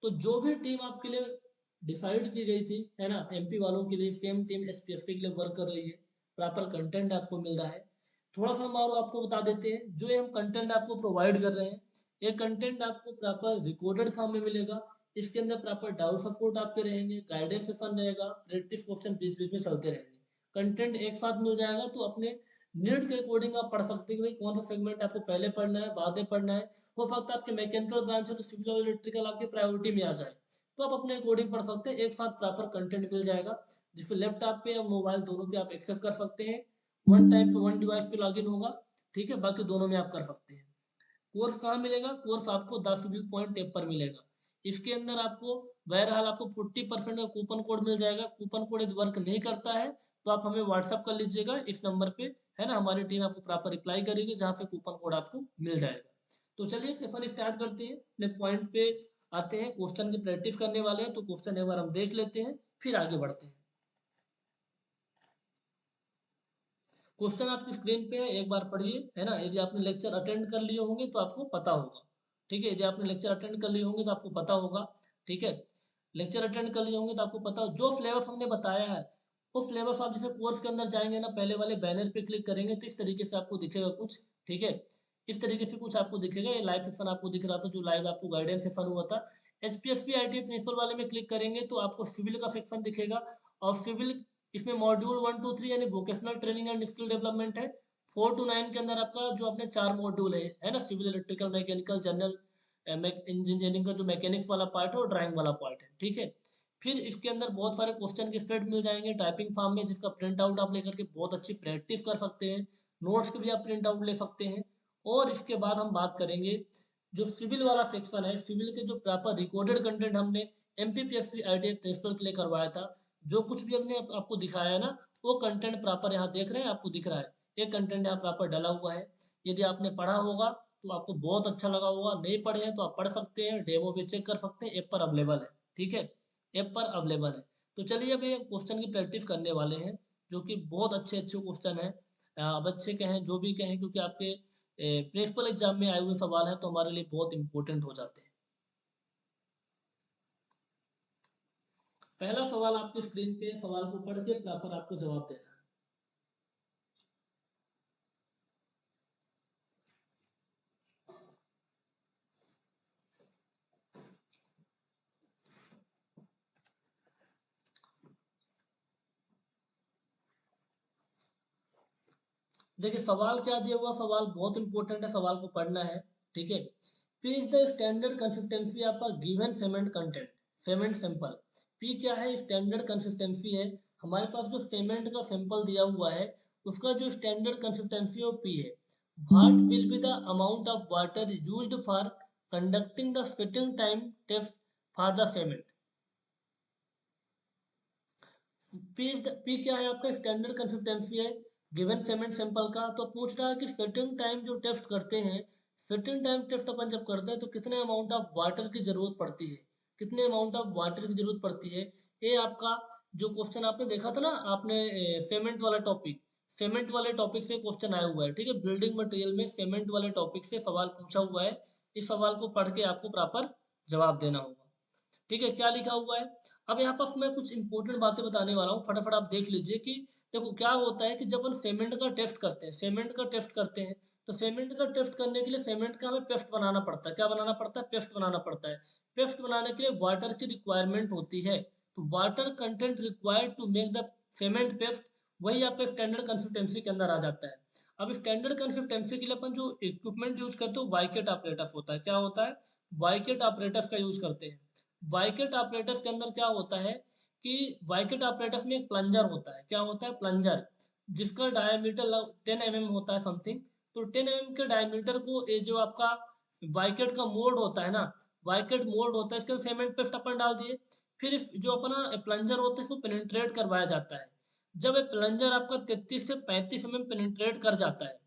तो जो भी टीम आपके लिए डिसाइड की गई थी है ना, एमपी वालों के लिए सेम टीम एसपीएससी के लिए वर्क कर रही है, प्रॉपर कंटेंट आपको मिल रहा है। थोड़ा सा हम और आपको बता देते हैं, जो ये हम कंटेंट आपको प्रोवाइड कर रहे हैं, ये कंटेंट आपको प्रॉपर रिकॉर्डेड फॉर्म में मिलेगा। इसके अंदर प्रॉपर डाउट सपोर्ट आपके रहेंगे, गाइडेंस सेशन रहेगा, प्रैक्टिस क्वेश्चन बीच बीच में चलते रहेंगे। कंटेंट एक साथ मिल जाएगा, तो अपने नीड के अकॉर्डिंग आप पढ़ सकते हैं कि भाई कौन सा सेगमेंट आपको पहले पढ़ना है बाद में पढ़ना है। हो सकता है आपके मैकेनिकल ब्रांच है तो सिविल और इलेक्ट्रिकल आपकी प्रायोरिटी में आ जाए, तो आप अपने अकॉर्डिंग पढ़ सकते हैं, एक साथ प्रॉपर कंटेंट मिल जाएगा, जिसपे लैपटॉप पे या मोबाइल दोनों पे आप एक्सेस कर सकते हैं। वन टाइम पे वन डिवाइस पे लॉगिन होगा। ठीक है, बाकी दोनों में आप कर सकते हैं। कोर्स कहाँ मिलेगा, कोर्स आपको 10 सिविल पॉइंट ऐप पर मिलेगा। इसके अंदर आपको बहरहाल आपको 40% का कूपन कोड मिल जाएगा। कूपन कोड यदि वर्क नहीं करता है तो आप हमें व्हाट्सअप कर लीजिएगा इस नंबर पे, है ना, हमारी टीम आपको प्रॉपर रिप्लाई करेगी जहाँ पे कूपन कोड आपको मिल जाएगा। तो चलिए सेशन स्टार्ट करते हैं, अपने पॉइंट पे आते हैं, क्वेश्चन की प्रैक्टिस करने वाले हैं, तो क्वेश्चन एक बार हम देख लेते हैं फिर आगे बढ़ते हैं। क्वेश्चन आपकी स्क्रीन पे है, एक बार पढ़िए, है ना, यदि आपने लेक्चर अटेंड कर लिए होंगे तो आपको पता होगा। ठीक है, यदि आपने लेक्चर अटेंड कर लिए होंगे तो आपको पता होगा। ठीक है, लेक्चर अटेंड कर लिए होंगे तो आपको पता हो जो फ्लेवर्स हमने बताया है, वो फ्लेवर्स आप जैसे कोर्स के अंदर जाएंगे ना, पहले वाले बैनर पे क्लिक करेंगे तो इस तरीके से आपको दिखेगा कुछ। ठीक है, इस तरीके से कुछ आपको दिखेगा, ये लाइव सेशन आपको दिख रहा था, जो लाइव आपको गाइडेंस सेशन हुआ था। एचपीएससी आईटी प्रिंसिपल वाले में क्लिक करेंगे तो आपको सिविल का सेक्शन दिखेगा, और सिविल इसमें मॉड्यूल 1 2 3 यानी vocational training and skill development है। 4 to 9 के अंदर आपका जो अपने 4 मॉड्यूल है ना, civil electrical mechanical general engineering का जो मैकेनिक्स वाला पार्ट है और ड्राइंग वाला पार्ट है, ठीक है। फिर इसके अंदर बहुत सारे क्वेश्चन के सेट मिल जाएंगे टाइपिंग फॉर्म में, जिसका प्रिंट आउट आप लेकर के बहुत अच्छी प्रैक्टिस कर सकते हैं। नोट्स के भी आप प्रिंट आउट ले सकते हैं। और इसके बाद हम बात करेंगे जो सिविल वाला सेक्शन है, सिविल के जो प्रॉपर रिकॉर्डेड कंटेंट हमने एमपीपीएससी आईटीआई प्रिंसिपल के लिए करवाया था, जो कुछ भी हमने आपको दिखाया है ना, वो कंटेंट प्रॉपर यहाँ देख रहे हैं, आपको दिख रहा है, ये कंटेंट यहाँ प्रॉपर डाला हुआ है। यदि आपने पढ़ा होगा तो आपको बहुत अच्छा लगा होगा, नहीं पढ़े हैं तो आप पढ़ सकते हैं, डेमो भी चेक कर सकते हैं, ऐप पर अवेलेबल है, ठीक है, ऐप पर अवेलेबल है। तो चलिए अभी क्वेश्चन की प्रैक्टिस करने वाले हैं, जो कि बहुत अच्छे अच्छे क्वेश्चन हैं। अब अच्छे कहें जो भी कहें, क्योंकि आपके प्रिंसिपल एग्जाम में आए हुए सवाल हैं तो हमारे लिए बहुत इंपॉर्टेंट हो जाते हैं। पहला सवाल आपकी स्क्रीन पे, सवाल को पढ़ के प्रॉपर आपको जवाब देना है। देखिए सवाल क्या दिया हुआ, सवाल बहुत इंपॉर्टेंट है, सवाल को पढ़ना है, ठीक है। P is the standard consistency of a given payment content, pavement sample. P क्या है, स्टैंडर्ड कंसिस्टेंसी है। हमारे पास जो पेमेंट का सैंपल दिया हुआ है, उसका जो स्टैंडर्ड कंसिस्टेंसी वो पी है। What will be the amount of water used for conducting the fitting time test for the payment. P क्या है आपका, स्टैंडर्ड कंसिस्टेंसी है गिवन पेमेंट सैंपल का। तो पूछ रहा है कि फिटिंग टाइम जो टेस्ट करते हैं, फिटिंग टाइम टेस्ट अपन जब करते हैं तो कितने अमाउंट ऑफ वाटर की जरूरत पड़ती है, कितने अमाउंट ऑफ वाटर की जरूरत पड़ती है। ये आपका जो क्वेश्चन आपने देखा था ना, आपने पेमेंट वाला टॉपिक, पेमेंट वाले टॉपिक से क्वेश्चन आया हुआ है, ठीक है, बिल्डिंग मटेरियल में पेमेंट वाले टॉपिक से सवाल पूछा हुआ है। इस सवाल को पढ़ के आपको प्रॉपर जवाब देना होगा, ठीक है। क्या लिखा हुआ है, अब यहाँ पर मैं कुछ इंपॉर्टेंट बातें बताने वाला हूँ, फटाफट आप देख लीजिए कि देखो क्या होता है कि जब हम पेमेंट का टेस्ट करते हैं, पेमेंट का टेस्ट करते हैं, तो पेमेंट का टेस्ट करने के लिए पेमेंट का हमें पेस्ट बनाना पड़ता है। क्या बनाना पड़ता है, पेस्ट बनाना पड़ता है। पेस्ट बनाने के लिए वाटर की रिक्वायरमेंट होती है, तो water content required to make the payment paste, वही आपके स्टैंडर्ड कंसिस्टेंसी के अंदर आ जाता है। अब स्टैंडर्ड कंसिस्टेंसी के लिए अपन जो इक्विपमेंट यूज करते हैं वाइकेट ऑपरेटस होता है। क्या होता है, वाइकेट ऑपरेटस का यूज करते हैं। वाइकेट ऑपरेटस के अंदर क्या होता है कि वाइकेट ऑपरेटस में एक प्लंजर होता है। क्या होता है, प्लंजर, जिसका डायमीटर 10 mm होता है समथिंग। तो 10 mm के डायमीटर को ये जो आपका वाइकेट का मोल्ड होता है ना, वाइकेट मोल्ड होता है, इसके अंदर सीमेंट पेस्ट अपन डाल दिए। फिर जो अपना प्लंजर होता है इसको पेनिट्रेट करवाया जाता है। जब ये प्लंजर आपका 33 से 35 mm पेनिट्रेट कर जाता है,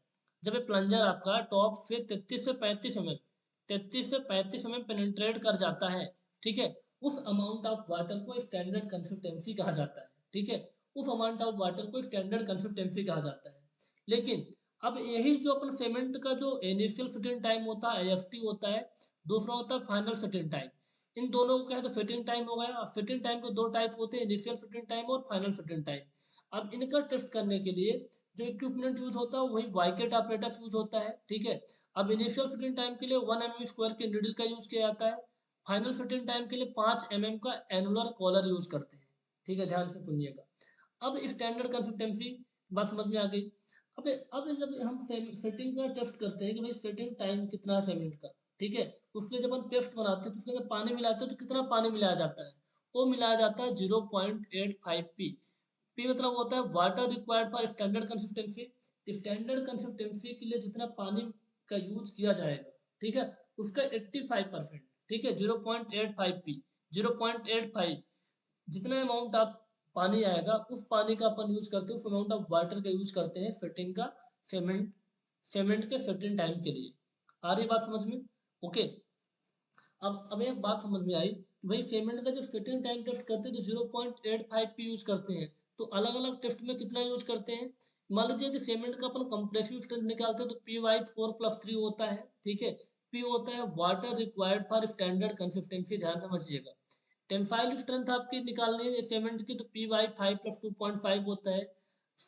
जब ये प्लंजर आपका टॉप से 33 से 35 mm, 33 से 35 mm पेनिट्रेट कर जाता है, ठीक है, उस अमाउंट ऑफ वाटर को स्टैंडर्ड कंसिस्टेंसी कहा जाता है, ठीक है, उस अमाउंट ऑफ वाटर को स्टैंडर्ड कंसिस्टेंसी कहा जाता है। लेकिन अब यही जो अपन सीमेंट का जो इनिशियल फिटिंग टाइम होता है आईएफटी होता है, दूसरा होता है फाइनल फिटिंग टाइम। इन दोनों को कहे तो फिटिंग टाइम हो गया। फिटिंग टाइम के दो टाइप होते हैं, इनिशियल फिटिंग टाइम और फाइनल फिटिंग टाइम। अब इनका टेस्ट करने के लिए जो इक्विपमेंट यूज होता है वही वाइकेट ऑपरेटस यूज होता है, ठीक है। अब इनिशियल फिटिंग टाइम के लिए 1 mm स्क्वायर के नीडल का यूज किया जाता है। फाइनल फिटिंग टाइम के लिए 5 mm का एनुलर कॉलर यूज करते हैं, ठीक है, ध्यान से सुनिएगा। अब स्टैंडर्ड कंसिस्टेंसी बात समझ में आ गई। अब जब हम फिटिंग का टेस्ट करते हैं कि भाई फिटिंग टाइम कितना है सीमेंट का, ठीक है, उसके लिए जब हम पेस्ट बनाते हैं तो उसके अंदर पानी मिलाते हैं तो कितना पानी मिलाया जाता है, वो मिलाया जाता है 0.85 पी मतलब होता है water required for standard consistency. Standard consistency के लिए जितना पानी का यूज किया जाएगा, ठीक है, उसका 85%, ठीक है, 0.85 पी, 0.85, जितना अमाउंट आप पानी आएगा उस पानी का अपन यूज करते हैं, उस अमाउंट ऑफ वाटर का यूज करते हैं फिटिंग का, सीमेंट, सीमेंट के फिटिंग टाइम के लिए। आ रही बात समझ में, ओके। अब एक बात समझ में आई कि भाई सीमेंट का जब फिटिंग टाइम टेस्ट करते हैं तो 0.85 पी यूज करते हैं, तो अलग अलग टेस्ट में कितना यूज करते हैं। मान लीजिए कि सीमेंट का अपन कंप्रेसिव स्ट्रेंथ निकालते हैं तो Py 4+3 होता है, ठीक है। पी होता है water required for standard consistency, ध्यान समझिएगा। टेंसाइल स्ट्रेंथ आपकी निकालनी है सीमेंट की तो Py 5+2.5 होता है।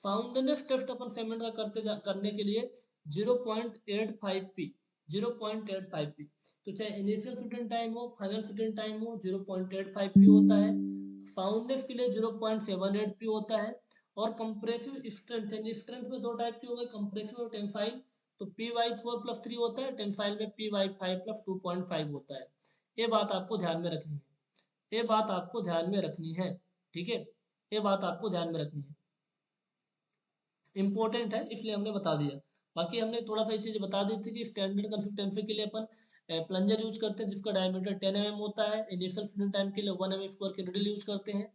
फाउंडनेस टेस्ट अपन सीमेंट का करने के लिए 0.85 पी, 0.85 पी। तो चाहे इनिशियल फिटिंग टाइम हो फाइनल फिटिंग टाइम हो 0.85 पी होता है। फाउंडेस के लिए 0.78 पी होता है। और कंप्रेसिव स्ट्रेंथ, यानी स्ट्रेंथ में दो टाइप की हो गई, कंप्रेसिव और टेंसाइल। तो py4+3 होता है, टेंसाइल में py5+2.5 होता है। ये बात आपको ध्यान में रखनी है, ये बात आपको ध्यान में रखनी है, ठीक है, ये बात आपको ध्यान में रखनी है, इंपॉर्टेंट है इसलिए हमने बता दिया। बाकी हमने थोड़ा सा ये चीज़ बता दी थी कि स्टैंडर्ड कन्फिग टेम्पे के लिए अपन प्लंजर यूज करते हैं जिसका डायमीटर 10 mm होता है। इनिशियल फिटिंग टाइम के लिए 1 mm स्क्वायर की रिडल यूज करते हैं।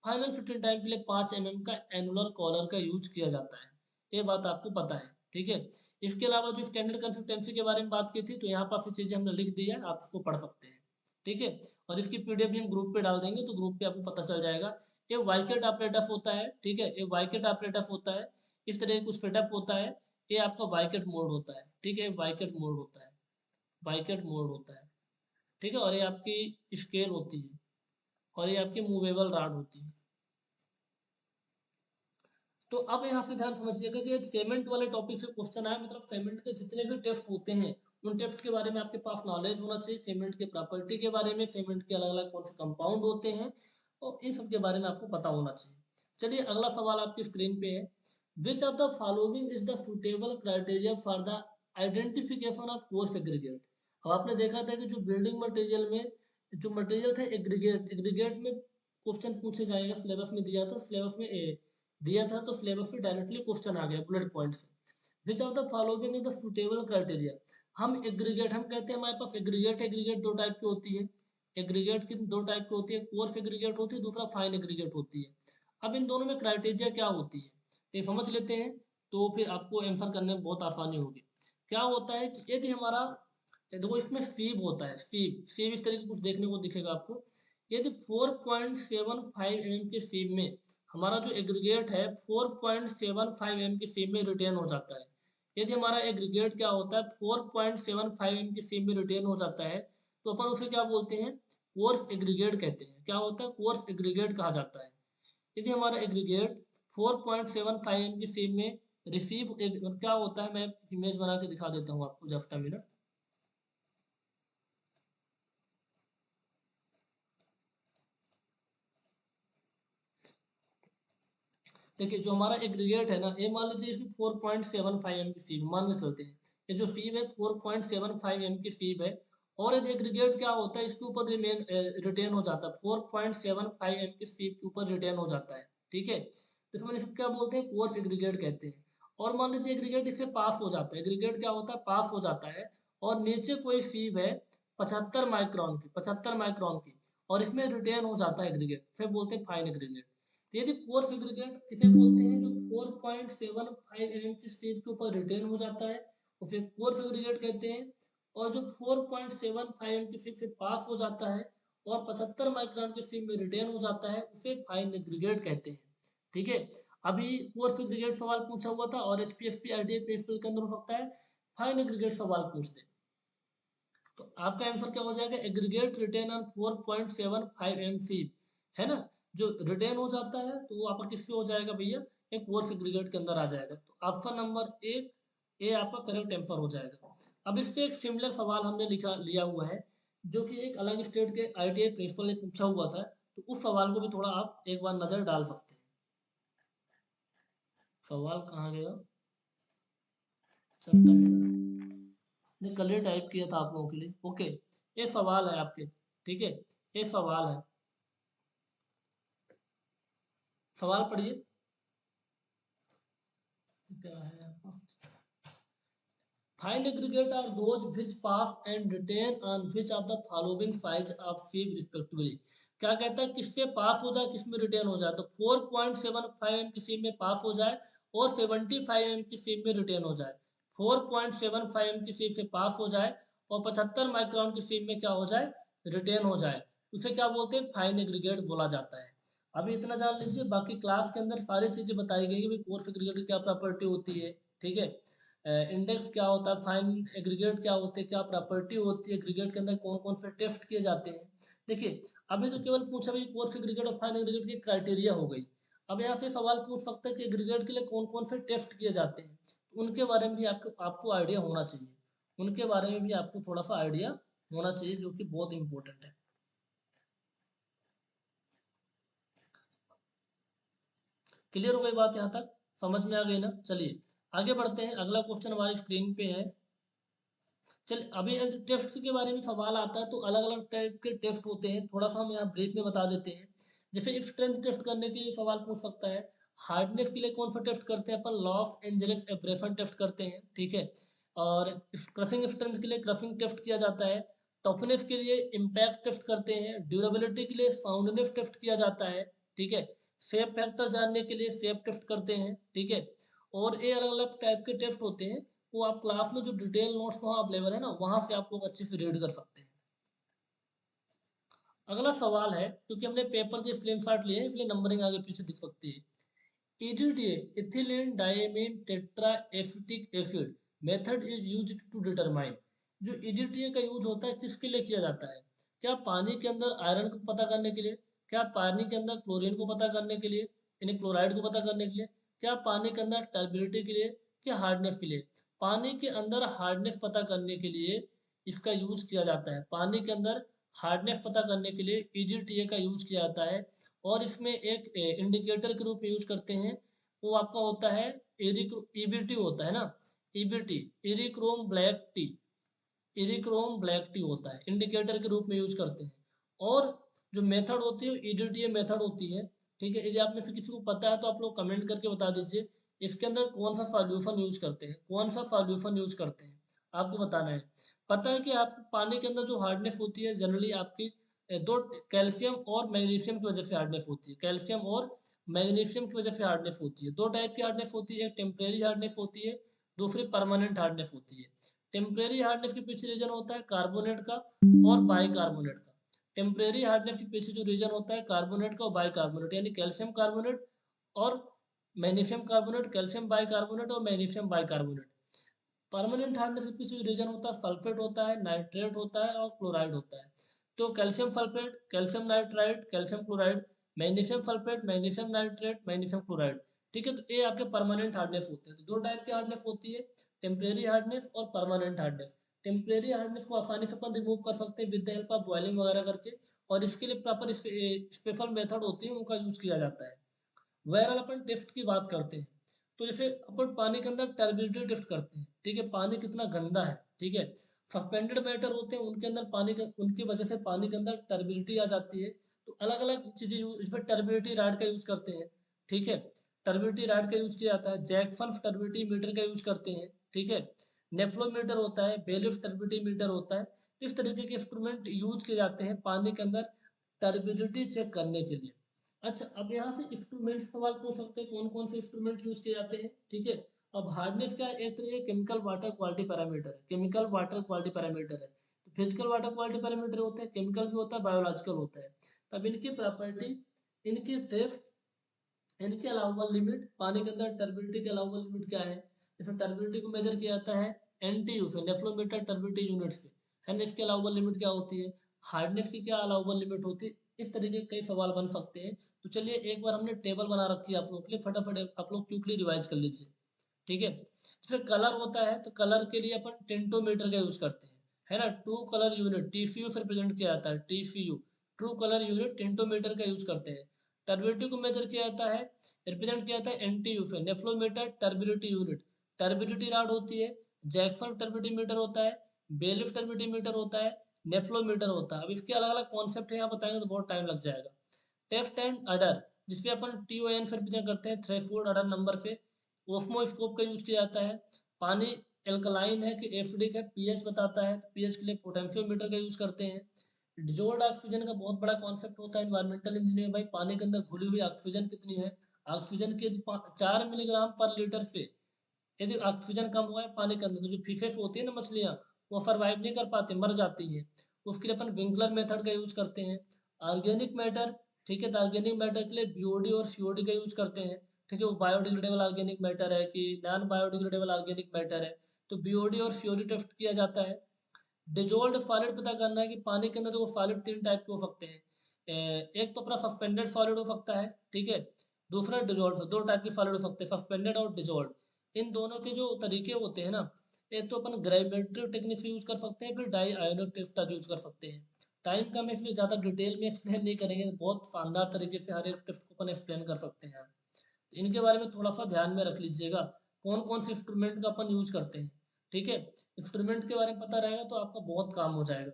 फाइनल फिटिंग टाइम के लिए 5 mm का एनुलर कॉलर का यूज किया जाता है। ये बात आपको पता है, ठीक है। इसके अलावा जो स्टैंडर्ड कन्फिग टेम्पे के बारे में बात की थी तो यहाँ पर चीज़ें हमने लिख दी है, आप उसको पढ़ सकते हैं, ठीक है। और इसकी पीडीएफ भी हम ग्रुप पे डाल देंगे तो ग्रुप पे आपको पता चल जाएगा। ये वाइकेट ऑपरेटर होता है, ठीक है, ये वाइकेट ऑपरेटर होता है, इस तरह कुछ सेटअप होता है। ये आपका वाइकेट मोड होता है, ठीक है, वाइकेट मोड होता है, वाइकेट मोड होता है, ठीक है। और ये आपकी स्केल होती है और ये आपकी मूवेबल रॉड होती है। तो अब यहाँ से ध्यान समझिएगा कि पेमेंट वाले टॉपिक से क्वेश्चन आया, मतलब पेमेंट के जितने भी टेस्ट होते हैं उन टेस्ट के बारे में आपके पास नॉलेज होना चाहिए, पेमेंट के प्रॉपर्टी के बारे में, पेमेंट के अलग अलग कौन से कंपाउंड होते हैं और इन सब के बारे में आपको पता होना चाहिए। चलिए अगला सवाल आपकी स्क्रीन पे है, विच of the following is the suitable criteria for the identification of coarse aggregate. अब आपने देखा था कि जो बिल्डिंग मटेरियल में जो मटेरियल था एग्रीगेट, एग्रीगेट में क्वेश्चन पूछे जाएगा, सिलेबस में दिया था, सिलेबस में दिया था तो सिलेबस में डायरेक्टली क्वेश्चन आ गया बुलेट पॉइंट से। विच of the following is the suitable criteria. हम एग्रीगेट, हम कहते हैं हमारे पास एग्रीगेट, एग्रीगेट दो टाइप की होती है, एग्रीगेट की दो टाइप की होती है, कोर्स एग्रीगेट होती है, दूसरा फाइन एग्रीगेट होती है। अब इन दोनों में क्राइटेरिया क्या होती है तो समझ लेते हैं, तो फिर आपको आंसर करने में बहुत आसानी होगी। क्या होता है कि यदि हमारा, देखो इसमें फीब होता है, फीब, फीब इस तरीके कुछ देखने को दिखेगा आपको। यदि 4.75 mm के फीब में हमारा जो एग्रीगेट है 4.75 mm की फीब में रिटेन हो जाता है, यदि हमारा एग्रीगेट क्या होता है 4.75 mm की फीब में रिटेन हो जाता है तो अपन उसे क्या बोलते हैं, कोर्स एग्रीगेट कहते हैं। क्या होता है, कोर्स एग्रीगेट कहा जाता है। यदि हमारा एग्रीगेट 4.75 mm की फीब में रिसीव क्या होता है, मैं इमेज बना के दिखा देता हूँ आपको जस्ट अ मिनट। देखिए जो हमारा एग्रीगेट है ना, ये मान लीजिए इसकी 4.75 एम की फीब मान के चलते हैं, ये जो फीब है 4.75 एम की फीब है। और यदि एग्रीगेट क्या होता है इसके ऊपर रिमेन रिटेन हो जाता है, 4.75 एम की फीब के ऊपर रिटेन हो जाता है, ठीक है। तो हम इसको क्या बोलते हैं, कोर्स एग्रीगेट कहते हैं। और मान लीजिए एग्रीगेट इससे पास हो जाता है, एग्रीगेट क्या होता है, पास हो जाता है, और नीचे कोई फीब है 75 माइक्रोन की, 75 माइक्रोन की, और इसमें रिटेन हो जाता है एग्रीगेट, फिर बोलते हैं फाइन एग्रीगेट। तो यदि कोर्स एग्रीगेट किसे बोलते हैं, जो 4.75 mm की स्पीड के ऊपर रिटेन हो जाता है उसे कोर्स एग्रीगेट कहते हैं। और जो 4.75 mm की स्पीड से पास हो जाता है और 75 माइक्रोन की स्पीड में रिटेन हो जाता है उसे फाइन एग्रीगेट कहते हैं, ठीक है। अभी कोर्स एग्रीगेट सवाल पूछा हुआ था और एचपीएससी आईडीए प्रिंसिपल के अंदर हो सकता है फाइन एग्रीगेट सवाल पूछ दे। तो आपका आंसर क्या हो जाएगा, एग्रीगेट रिटेन ऑन 4.75 एम फीब, है ना। जो रिटेन हो जाता है तो वो आपका किससे हो जाएगा भैया, एक कोर्स एग्रीगेट के अंदर आ जाएगा। तो ऑप्शन नंबर एक ए आपका करेक्ट आंसर हो जाएगा। अब इससे एक सिमिलर सवाल हमने लिखा लिया हुआ है जो कि एक अलग स्टेट के आईटीआई प्रिंसिपल ने पूछा हुआ था, तो उस सवाल को भी थोड़ा आप एक बार नजर डाल सकते हैं। सवाल कहाँ गया, जस्ट ने कल ही टाइप किया था आप लोगों के लिए, ओके। ये सवाल है आपके, ठीक है, ये सवाल है, सवाल पढ़िए क्या है आपका। Find aggregate are those which pass and retained on which of the following size of sieve respectively. क्या कहता है, किससे पास हो जाए किसमें रिटेन हो जाए, तो 4.75 एम की फीब में पास हो जाए और 75 एम की फीब में रिटेन हो जाए। 4.75 एम की फीब से पास हो जाए और 75 माइक्रोन की फीब में क्या हो जाए, रिटेन हो जाए, उसे क्या बोलते हैं, फाइन एग्रीगेट बोला जाता है। अभी इतना जान लीजिए, बाकी क्लास के अंदर सारी चीजें बताई गई है, कोर्स एग्रीगेट की क्या प्रॉपर्टी होती है, ठीक है, इंडेक्स क्या होता है, फाइन एग्रीगेट क्या होते हैं, क्या प्रॉपर्टी होती है, एग्रीगेट के अंदर कौन कौन से टेस्ट किए जाते हैं। देखिए अभी तो केवल पूछा भाई कोर्स एग्रीगेट और फाइन एग्रीगेट की क्राइटेरिया हो गई। अब यहाँ से सवाल पूछ सकता है कि एग्रीगेट के लिए कौन कौन से टेस्ट किए जाते हैं, तो उनके बारे में भी आपको आपको आइडिया होना चाहिए, उनके बारे में भी आपको थोड़ा सा आइडिया होना चाहिए जो कि बहुत इंपॉर्टेंट है। क्लियर हो गई बात यहाँ तक, समझ में आ गई ना, चलिए आगे बढ़ते हैं, अगला क्वेश्चन हमारी स्क्रीन पे है। चलिए अभी टेस्ट के बारे में सवाल आता है तो अलग अलग टाइप के टेस्ट होते हैं, थोड़ा सा हम यहाँ ब्रीफ में बता देते हैं। जैसे स्ट्रेंथ टेस्ट करने के लिए सवाल पूछ सकता है। हार्डनेस के लिए कौन सा टेस्ट करते हैं अपन, law of Angeles abrasion test करते हैं, ठीक है। और क्रशिंग स्ट्रेंथ के लिए क्रशिंग टेस्ट किया जाता है। टफनेस के लिए इम्पैक्ट टेस्ट करते हैं। ड्यूरेबिलिटी के लिए साउंडनेस टेस्ट किया जाता है, ठीक है। शेप फैक्टर जानने के लिए शेप टेस्ट करते हैं, ठीक है। और ये अलग अलग टाइप के टेस्ट होते हैं, वो आप क्लास में जो डिटेल नोट्स वहाँ अवेलेबल है ना, वहाँ से आप लोग अच्छे से रीड कर सकते हैं। अगला सवाल है, क्योंकि हमने पेपर के स्क्रीनशॉट लिए हैं इसलिए नंबरिंग आगे पीछे दिख सकती है। EDTA ethylene diamine tetra acetic acid method is used to determine. जो EDTA का यूज होता है किसके लिए किया जाता है? क्या पानी के अंदर आयरन को पता करने के लिए? क्या पानी के अंदर क्लोरीन को पता करने के लिए, यानी क्लोराइड को पता करने के लिए? क्या पानी के अंदर टर्बिडिटी के लिए? क्या हार्डनेस के लिए? पानी के अंदर हार्डनेस पता करने के लिए इसका यूज किया जाता है। पानी के अंदर हार्डनेस पता करने के लिए EDTA का यूज किया जाता है। और इसमें एक इंडिकेटर के रूप में यूज करते हैं, वो आपका होता है EBT होता है ना, EBT, eriochrome black T, eriochrome black T होता है, इंडिकेटर के रूप में यूज करते हैं। और जो मेथड होती है EDTA मेथड होती है, ठीक है। यदि आप में से किसी को पता है तो आप लोग कमेंट करके बता दीजिए इसके अंदर कौन सा सॉल्यूशन यूज करते हैं, कौन सा सॉल्यूशन यूज करते हैं, आपको बताना है। पता है कि आप पानी के अंदर जो हार्डनेस होती है जनरली आपकी दो, कैल्शियम और मैग्नीशियम की वजह से हार्डनेस होती है। कैल्शियम और मैग्नीशियम की वजह से हार्डनेस होती है। दो टाइप की हार्डनेस होती है, एक टेम्परेरी हार्डनेस होती है, दूसरी परमानेंट हार्डनेस होती है। टेम्परेरी हार्डनेस के पीछे रीजन होता है कार्बोनेट का और बाइकार्बोनेट का। टेम्परेरी हार्डनेस के पीछे जो रीजन होता है कार्बोनेट का और बाइकार्बोनेट, यानी कैल्शियम कार्बोनेट और मैग्नीशियम कार्बोनेट, कैल्शियम बाइकार्बोनेट और मैग्नीशियम बाइकार्बोनेट। परमानेंट हार्डनेस के पीछे रीजन होता है सल्फेट होता है, नाइट्रेट होता है और क्लोराइड होता है। तो calcium sulphate, calcium nitride, calcium chloride, magnesium sulphate, magnesium nitrate, magnesium chloride, ठीक है। तो ये आपके परमानेंट हार्डनेस होते हैं। तो दो टाइप की हार्डनेस होती है, टेम्परेरी हार्डनेस और परमानेंट हार्डनेस। टेम्परेरी हार्डनेस को आसानी से अपन रिमूव कर सकते हैं with the help of boiling वगैरह करके, और इसके लिए प्रॉपर स्पेशल मेथड होती है उनका यूज किया जाता है। वैरल अपन टेस्ट की बात करते हैं, तो जैसे अपन पानी के अंदर टर्बिडिटी टेस्ट करते हैं, ठीक है, पानी कितना गंदा है, ठीक है। सस्पेंडेड मैटर होते हैं उनके अंदर पानी का, उनकी वजह से पानी के अंदर टर्बिडिटी आ जाती है। तो अलग अलग चीज़ें यूज, इसमें टर्बिडिटी रॉड का यूज करते हैं, ठीक है। टर्बिडिटी रॉड का यूज किया जाता है, जैक्सन टर्बिडिटी मीटर का यूज करते हैं, ठीक है। नेफ्लोमीटर होता है, बेलिफ टर्बिडिटी मीटर होता है। इस तरीके के इंस्ट्रूमेंट यूज किए जाते हैं पानी के अंदर टर्बिडिटी चेक करने के लिए। अच्छा, अब यहाँ से इंस्ट्रूमेंट सवाल पूछ सकते हैं, कौन कौन से इंस्ट्रूमेंट यूज किए जाते हैं, ठीक है। अब हार्डनेस का एक तरीके केमिकल वाटर क्वालिटी पैरामीटर है, केमिकल वाटर क्वालिटी पैरामीटर है। तो फिजिकल वाटर क्वालिटी पैरामीटर होते हैं, केमिकल भी होता है, बायोलॉजिकल होता है। तब इनकी प्रॉपर्टी, इनकी टेस्ट, इनके अलाउबल लिमिट, पानी के अंदर टर्बिडिटी के अलाउबल लिमिट क्या है। जैसे टर्बिडिटी को मेजर किया जाता है NTU से, नेफ्लोमीटर टर्बिडिटी यूनिट से, है ना। इसके अलाउबल लिमिट क्या होती है, हार्डनेस की क्या अलाउबल लिमिट होती है। इस तरीके के कई सवाल बन सकते हैं। तो चलिए एक बार हमने टेबल बना रखी है आप लोगों के लिए, फटाफट आप लोग क्विकली रिवाइज कर लीजिए, ठीक है। जैसे कलर होता है तो कलर के लिए अपन टिंटोमीटर का यूज करते हैं, है ना। ट्रू कलर यूनिट TCU से रिप्रेजेंट किया जाता है, TCU, ट्रू कलर यूनिट टिंटोमीटर का यूज करते हैं। टर्बिडिटी को मेजर किया जाता है, रिप्रेजेंट किया जाता है NTU से, नेफ्लोमीटर टर्बिडिटी यूनिट। टर्बिडिटी रॉड होती है, जैक्सन टर्बिडिटी मीटर होता है, बेलिफ टर्बिडिटी मीटर होता है, नेफ्लोमीटर होता है। अब इसके अलग अलग कॉन्सेप्ट है, यहाँ बताएंगे तो बहुत टाइम लग जाएगा। टेस्ट एंड अडर, जिससे अपन TON से रिप्रेजेंट करते हैं, थ्रेशोल्ड अडर नंबर से। ओस्मोस्कोप का यूज किया जाता है, पानी एल्कलाइन है कि एसिडिक है, pH बताता है, तो pH के लिए पोटेंशियोमीटर का यूज करते हैं। डिजोल्ड ऑक्सीजन का बहुत बड़ा कॉन्सेप्ट होता है एनवायरमेंटल इंजीनियर, भाई पानी के अंदर घुली हुई ऑक्सीजन कितनी है। ऑक्सीजन के 4 मिलीग्राम पर लीटर से यदि ऑक्सीजन कम हुआ है पानी के अंदर, तो जो फिशेस होती है ना, मछलियाँ, वो सर्वाइव नहीं कर पाती, मर जाती हैं। उसके लिए अपन विंकलर मेथड का यूज करते हैं। ऑर्गेनिक मैटर, ठीक है, तो ऑर्गेनिक मैटर के लिए BOD और COD का यूज करते हैं, ठीक है। वो बायोडिग्रेडेबल ऑर्गेनिक मैटर है कि नॉन बायोडिग्रेडेबल ऑर्गेनिक मैटर है, तो BOD और COD टेस्ट किया जाता है। डिजोल्व सॉलिड पता करना है कि पानी के अंदर तो वो सॉलिड 3 टाइप के हो सकते हैं। एक तो अपना सस्पेंडेड सॉलिड हो सकता है, ठीक है। दूसरा डिजोल्व, 2 टाइप के सॉलिड हो सकते हैं, सस्पेंडेड और डिजोल्व। इन दोनों के जो तरीके होते हैं ना, एक तो अपन ग्रेविमेट्री टेक्निक से यूज कर सकते हैं, फिर डाई आयोनिक टेस्ट का यूज कर सकते हैं। टाइम कम है इसलिए ज़्यादा डिटेल में एक्सप्लेन नहीं करेंगे, बहुत शानदार तरीके से हर एक टेस्ट को अपन एक्सप्लेन कर सकते हैं। तो इनके बारे में थोड़ा सा ध्यान में रख लीजिएगा। कौन कौन से इंस्ट्रूमेंट का अपन यूज करते हैं। ठीक है, इंस्ट्रूमेंट के बारे में पता रहेगा तो आपका बहुत काम हो जाएगा।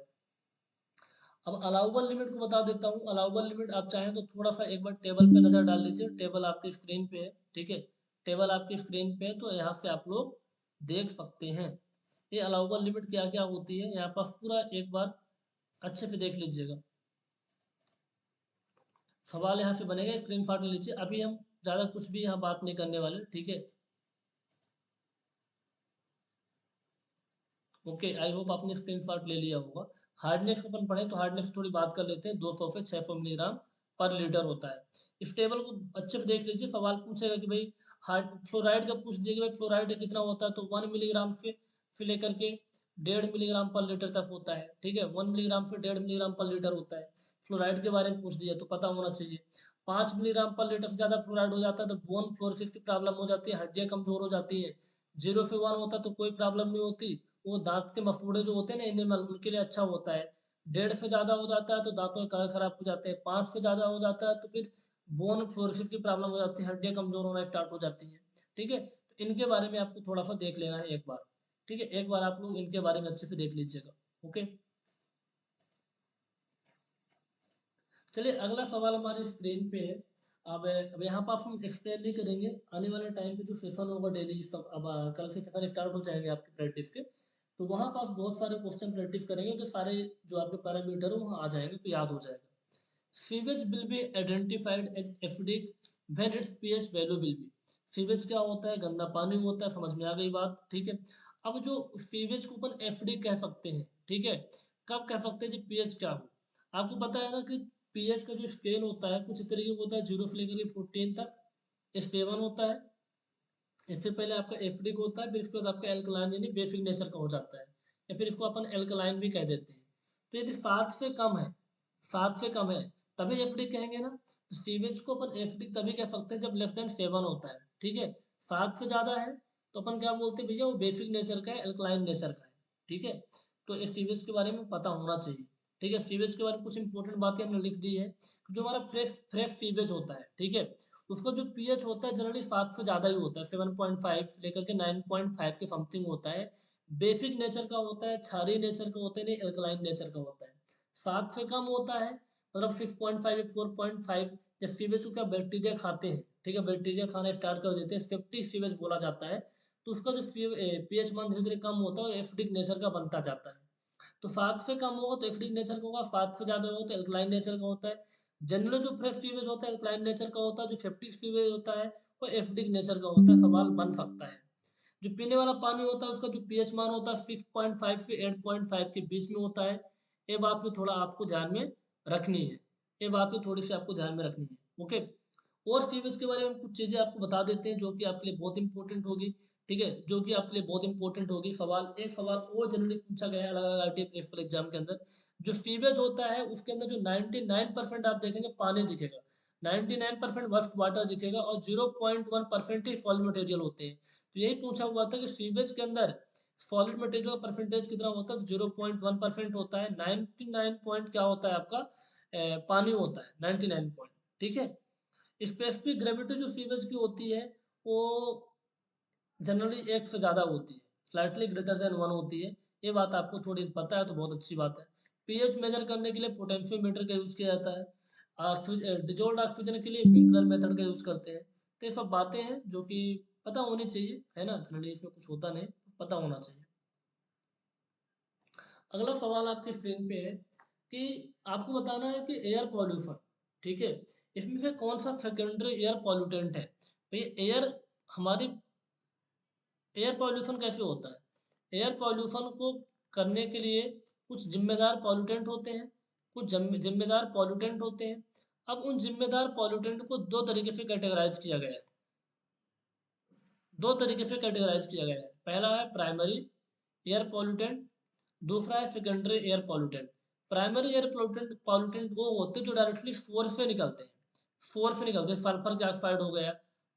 अब अलाउबल लिमिट को बता देता हूँ। अलाउबल लिमिट आप चाहें तो थोड़ा सा एक बार टेबल पे नज़र डाल लीजिए। टेबल आपकी स्क्रीन पे है, ठीक है, टेबल आपकी स्क्रीन पे है, तो यहाँ से आप लोग देख सकते हैं ये अलाउबल लिमिट क्या क्या होती है। यहाँ पास पूरा एक बार अच्छे से देख लीजिएगा। सवाल यहाँ से बनेगा, स्क्रीन शॉट ले लीजिए। अभी हम ज़्यादा कुछ भी यहाँ बात नहीं करने वाले, ठीक है। ओके, आई होप आपने स्क्रीन शॉट ले लिया होगा। हार्डनेस को अपन पढ़ें तो हार्डनेस थोड़ी बात कर लेते हैं। 200 से 600 मिलीग्राम पर लीटर होता है। इस टेबल को अच्छे से देख लीजिए। सवाल पूछेगा कि भाई हार्ड फ्लोराइड का पूछ दिया कि भाई फ्लोराइड कितना होता है, तो 1 मिलीग्राम से लेकर के 1.5 मिलीग्राम पर लीटर तक होता है। ठीक है, 1 मिलीग्राम से 1.5 मिलीग्राम पर लीटर होता है। फ्लोराइड के बारे में पूछ दिया तो पता होना चाहिए। 5 मिलीग्राम पर लीटर से ज़्यादा फ्लोराइड हो जाता है तो बोन फ्लोरोसिस की प्रॉब्लम हो जाती है, हड्डियाँ कमजोर हो जाती है। 0 से 1 होता तो कोई प्रॉब्लम नहीं होती, वो दांत के मसूड़े जो होते हैं ना एनिमल, उनके लिए अच्छा होता है। 1.5 से ज़्यादा हो जाता है तो दांतों के कलर खराब हो जाते हैं। 5 से ज़्यादा हो जाता है तो फिर बोन फ्लोरोसिस की प्रॉब्लम हो जाती है, हड्डियाँ कमज़ोर होना स्टार्ट हो जाती हैं। ठीक है, तो इनके बारे में आपको थोड़ा सा देख लेना है एक बार। ठीक है, एक बार आप लोग इनके बारे में अच्छे से देख लीजिएगा। ओके, चलिए अगला सवाल हमारी स्क्रीन पे है। अब यहाँ पर हम एक्सप्लेन नहीं करेंगे। आने वाले टाइम पे जो सेशन होगा डेली, सब अब कल से सेशन स्टार्ट हो जाएंगे आपके प्रैक्टिस के, तो वहाँ पर आप बहुत सारे क्वेश्चन प्रैक्टिस करेंगे तो सारे जो आपके पैरामीटर है वहाँ आ जाएंगे, तो याद हो जाएगा। Sewage will be identified as acidic when its pH value will be. Sewage क्या होता है? गंदा पानी होता है, समझ में आ गई बात। ठीक है, अब जो सीवेज को अपन एसिडिक कह सकते हैं, ठीक है, कब कह सकते हैं जब पीएच क्या हो। आपको पता है ना कि पीएच का जो स्केल होता है कुछ इस तरीके का होता है, 0 से लेकर के 14 तक। ये 7 होता है। इससे पहले आपका एसिडिक होता है, फिर इसके बाद आपका एल्कलाइन यानी बेसिक नेचर का हो जाता है, या फिर इसको अपन एल्कलाइन भी कह देते हैं। तो यदि 7 से कम है, 7 से कम है तभी एसिडिक कहेंगे ना। तो सीवेज को अपन एसिडिक तभी कह सकते हैं जब लेस देन 7 होता है। ठीक है, 7 से ज़्यादा है तो अपन क्या बोलते हैं भैया, वो बेसिक नेचर का है, एल्कलाइन नेचर का है। ठीक है, तो इस सीवेज के बारे में पता होना चाहिए। ठीक है, सीवेज के बारे में कुछ इंपॉर्टेंट बातें हमने लिख दी है। जो हमारा फ्रेश फ्रेश सीवेज होता है, ठीक है, उसका जो पीएच होता है जनरली 7 से ज़्यादा ही होता है, 7.5 से लेकर के 9.5 के समथिंग होता है। बेसिक नेचर का होता है, क्षारीय नेचर का होता है, नहीं एल्कलाइन नेचर का होता है। 7 से कम होता है मतलब 6.5 या 4.5, जब सीवेज को क्या बैक्टीरिया खाते हैं, ठीक है, बैक्टीरिया खाना स्टार्ट कर देते हैं, सेप्टिक सीवेज बोला जाता है, तो उसका जो पीएच मान धीरे धीरे कम होता है और एसिडिक नेचर का बनता जाता है। तो 7 से कम होगा तो एसिडिक नेचर का होगा, 7 से ज़्यादा होगा तो एल्कलाइन नेचर का होता है। जनरली जो फ्रेश सीवेज होता है एल्कलाइन नेचर का होता है, जो सेप्टिक सीवेज होता है वो एसिडिक नेचर का होता है। सवाल बन सकता है। जो पीने वाला पानी होता है उसका जो पीएच मान होता है 6.5 से 8.5 के बीच में होता है। ये बात भी थोड़ा आपको ध्यान में रखनी है, ये बात भी थोड़ी सी आपको ध्यान में रखनी है। ओके, और सीवेज के बारे में कुछ चीज़ें आपको बता देते हैं जो कि आपके लिए बहुत इंपॉर्टेंट होगी। ठीक है, जो कि आपके लिए बहुत इंपॉर्टेंट होगी। सवाल, एक सवाल और जनरली पूछा गया है अलग अलग आरटीए प्रिंसिपल एग्जाम के अंदर। जो सीवेज होता है उसके अंदर जो 99% आप देखेंगे पानी दिखेगा, 99% वर्स्ट वाटर दिखेगा और 0.1% ही सॉलिड मटेरियल होते हैं। तो यही पूछा हुआ था कि सीवेज के अंदर सॉलिड मटेरियल का परसेंटेज कितना होता है, तो 0.1% होता है। 99 पॉइंट क्या होता है आपका, पानी होता है 99 पॉइंट। ठीक है, स्पेसिफिक ग्रेविटी जो सीवेज की होती है वो जनरली 1 से ज़्यादा होती है, स्लाइटली ग्रेटर देन 1 होती है। ये बात आपको थोड़ी पता है तो बहुत अच्छी बात है। पीएच मेजर करने के लिए पोटेंशियोमीटर का यूज़ किया जाता है। डिजोल्ड ऑक्सीजन के लिए विंकलर मेथड का यूज़ करते हैं। तो ये सब बातें हैं जो कि पता होनी चाहिए, है ना, जनरली इसमें कुछ होता नहीं, पता होना चाहिए। अगला सवाल आपकी स्क्रीन पे है कि आपको बताना है कि एयर पॉल्यूशन, ठीक है, इसमें से कौन सा सेकेंडरी एयर पॉल्यूटेंट है। भाई एयर, हमारी एयर पॉल्यूशन कैसे होता है? एयर पॉल्यूशन को करने के लिए कुछ जिम्मेदार पॉल्यूटेंट होते हैं, कुछ जिम्मेदार पॉल्यूटेंट होते हैं। अब उन जिम्मेदार पॉल्यूटेंट को दो तरीके से कैटेगराइज किया गया है, दो तरीके से कैटेगराइज किया गया है। पहला है प्राइमरी एयर पॉल्यूटेंट, दूसरा है secondary air pollutant. Primary air pollutant pollutant वो होते हैं जो डायरेक्टली सोर्स से निकलते हैं, सोर्स से निकलते हैं। सल्फर के ऑक्साइड हो गया,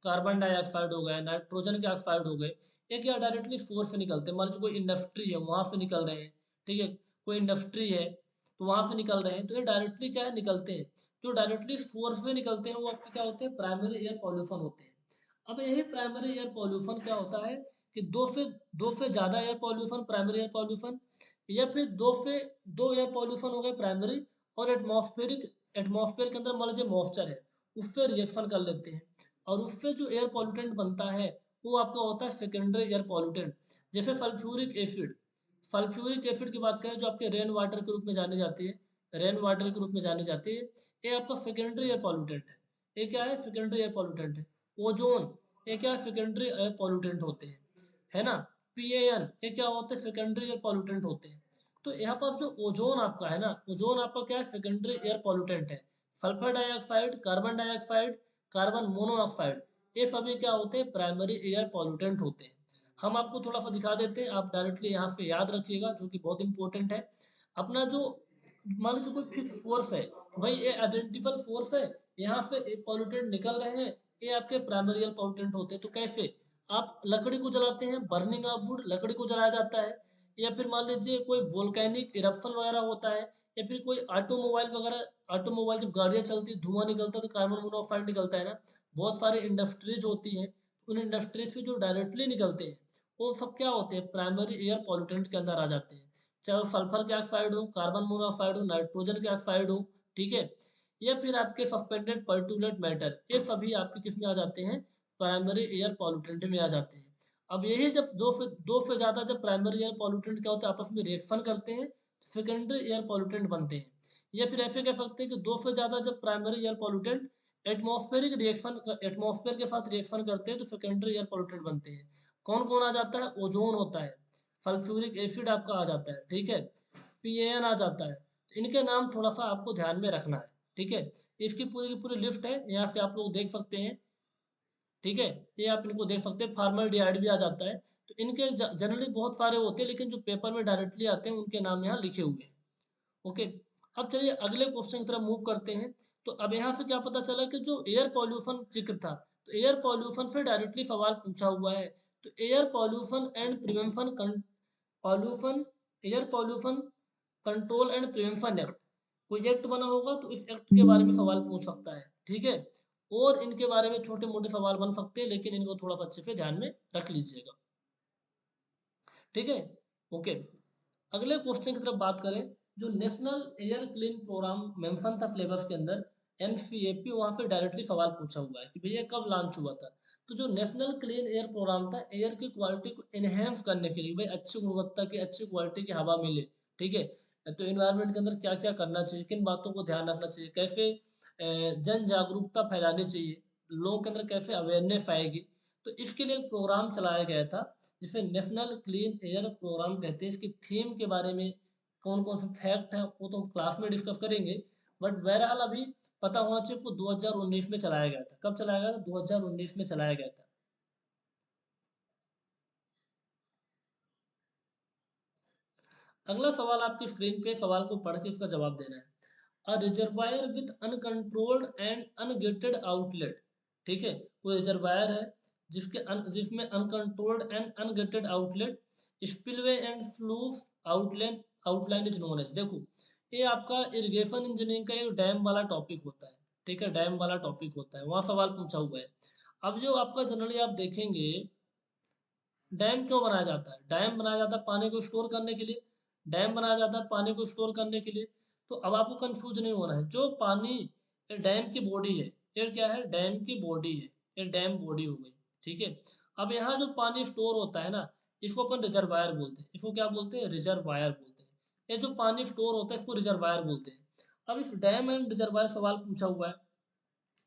कार्बन डाइऑक्साइड हो गया, नाइट्रोजन के ऑक्साइड हो गए, ये क्या डायरेक्टली सोर्स से निकलते हैं। मान लीजिए कोई इंडस्ट्री है वहाँ से निकल रहे हैं, ठीक है, कोई इंडस्ट्री है तो वहाँ से निकल रहे हैं, तो ये डायरेक्टली क्या है, निकलते हैं। जो डायरेक्टली सोर्स से निकलते हैं वो आपके क्या होते हैं, प्राइमरी एयर पॉल्यूशन होते हैं। अब यही प्राइमरी एयर पॉल्यूशन क्या होता है कि दो से ज़्यादा air pollution primary air pollution, या फिर दो एयर पॉल्यूशन हो गए प्राइमरी, और एटमॉस्फेयर के अंदर मान लीजिए मॉइस्चर है, उससे रिएक्शन कर लेते हैं, और उससे जो एयर पॉल्यूटेंट बनता है वो आपका होता है सेकेंडरी एयर पॉल्यूटेंट। जैसे सल्फ्यूरिक एसिड की बात करें जो आपके रेन वाटर के रूप में जानी जाती है, रेन वाटर के रूप में जानी जाती है, ये आपका सेकेंडरी एयर पॉल्यूटेंट है। ये क्या है? सेकेंडरी एयर पॉल्यूटेंट है। ओजोन, ये क्या सेकेंडरी एयर पॉल्यूटेंट होते हैं, है ना। पीएएन, ये क्या होते हैं? सेकेंडरी एयर पॉल्यूटेंट होते हैं। तो यहाँ पर जो ओजोन आपका है ना, ओजोन आपका क्या है? सेकेंडरी एयर पॉल्यूटेंट है। Sulphur dioxide, carbon dioxide, carbon monoxide, ये सभी क्या होते हैं? प्राइमरी एयर पॉल्यूटेंट होते हैं। हम आपको थोड़ा सा दिखा देते हैं, आप डायरेक्टली यहाँ पे याद रखिएगा, जो कि बहुत इंपॉर्टेंट है। अपना जो मान लीजिए कोई फिक्स फोर्स है, भाई ये आइडेंटिकल फोर्स है, यहाँ से पॉल्यूटेंट निकल रहे हैं, ये आपके प्राइमरी एयर पॉल्यूटेंट होते हैं। तो कैसे? आप लकड़ी को जलाते हैं, बर्निंग ऑफ वुड, लकड़ी को जलाया जाता है, या फिर मान लीजिए कोई वोल्केनिक इरप्शन वगैरह होता है, या फिर कोई ऑटोमोबाइल वगैरह, ऑटोमोबाइल जब गाड़ियाँ चलती है धुआं निकलता है तो कार्बन मोनोऑक्साइड निकलता है ना। बहुत सारे इंडस्ट्रीज होती हैं, उन इंडस्ट्रीज से जो डायरेक्टली निकलते हैं वो सब क्या होते हैं? प्राइमरी एयर पॉल्यूटेंट के अंदर आ जाते हैं। चाहे वो सल्फर के ऑक्साइड हो, कार्बन मोनोऑक्साइड हो, नाइट्रोजन के ऑक्साइड हो, ठीक है, या फिर आपके सस्पेंडेड पर्टिकुलेट मैटर, ये सभी आपके किस में आ जाते हैं? प्राइमरी एयर पॉल्यूटेंट में आ जाते हैं। अब यही जब दो से ज़्यादा जब प्राइमरी एयर पॉल्यूटेंट क्या होते हैं? आपस में रिएक्शन करते हैं, सेकेंडरी एयर पॉल्यूटेंट बनते हैं। या फिर ऐसे कह सकते हैं कि दो से ज़्यादा जब प्राइमरी एयर पॉल्यूटेंट एटमॉस्फेयर के साथ रिएक्शन करते हैं तो सेकेंडरी एयर पॉल्यूटेंट बनते हैं। कौन कौन आ जाता है? ओजोन होता है, सल्फ्यूरिक एसिड आपका आ जाता है, ठीक है, पीएएन आ जाता है। इनके नाम थोड़ा सा आपको ध्यान में रखना है, ठीक है। इसकी पूरी की पूरी लिस्ट है, यहाँ से आप लोग देख सकते हैं, ठीक है। ये आप इनको देख सकते हैं, फार्मल डिहाइड भी आ जाता है। तो इनके जनरली बहुत सारे होते हैं, लेकिन जो पेपर में डायरेक्टली आते हैं उनके नाम यहाँ लिखे हुए हैं। ओके। अब चलिए अगले क्वेश्चन की तरफ मूव करते हैं। तो अब यहाँ से क्या पता चला कि जो एयर पॉल्यूशन जिक्र था, तो एयर पॉल्यूशन से डायरेक्टली सवाल पूछा हुआ है। तो air pollution and prevention pollution air pollution control and prevention act, कोई एक्ट बना होगा तो इस एक्ट के बारे में सवाल पूछ सकता है, ठीक है। और इनके बारे में छोटे मोटे सवाल बन सकते हैं, लेकिन इनको थोड़ा सा अच्छे से ध्यान में रख लीजिएगा, ठीक है। ओके। अगले क्वेश्चन की तरफ बात करें, जो national air clean programme mention था सिलेबस के अंदर, एनसीएपी, वहाँ से डायरेक्टली सवाल पूछा हुआ है कि भैया कब लॉन्च हुआ था। तो जो नेशनल क्लीन एयर प्रोग्राम था, एयर की क्वालिटी को इनहेंस करने के लिए, भाई अच्छी गुणवत्ता की अच्छी क्वालिटी की हवा मिले, ठीक है। तो इन्वायरमेंट के अंदर क्या क्या करना चाहिए, किन बातों को ध्यान रखना चाहिए, कैसे जन जागरूकता फैलानी चाहिए, लोगों के अंदर कैसे अवेयरनेस आएगी, तो इसके लिए एक प्रोग्राम चलाया गया था जिसे नेशनल क्लीन एयर प्रोग्राम कहते हैं। इसकी थीम के बारे में कौन कौन से फैक्ट हैं वो तो हम क्लास में डिस्कस करेंगे, बट बहरहाल अभी पता होना चाहिए वो 2019 में चलाया गया था। कब चलाया गया था? 2019 में चलाया गया था। अगला सवाल आपकी स्क्रीन पे, सवाल को पढ़ के इसका जवाब देना है। A reservoir with uncontrolled and ungated outlet, ठीक है, कोई रिजर्वायर है जिसमें uncontrolled and ungated outlet, spillway and flume outline outline is known as. देखो, ये आपका इरिगेशन इंजीनियरिंग का एक डैम वाला टॉपिक होता है, ठीक है, डैम वाला टॉपिक होता है, वहाँ सवाल पूछा हुआ है। अब जो आपका जनरली आप देखेंगे, डैम क्यों बनाया जाता है? डैम बनाया जाता है पानी को स्टोर करने के लिए, डैम बनाया जाता है पानी को स्टोर करने के लिए। तो अब आपको कंफ्यूज नहीं होना है, जो पानी, ये डैम की बॉडी है, ये क्या है? डैम की बॉडी है, ये डैम बॉडी हो गई, ठीक है। अब यहाँ जो पानी स्टोर होता है ना, इसको अपन रिजर्वायर बोलते हैं, इसको क्या बोलते हैं? रिजर्वायर बोलते हैं। ये जो पानी स्टोर होता है इसको रिजर्वायर बोलते हैं। अब इस डैम एंड रिजर्वायर सवाल पूछा हुआ है।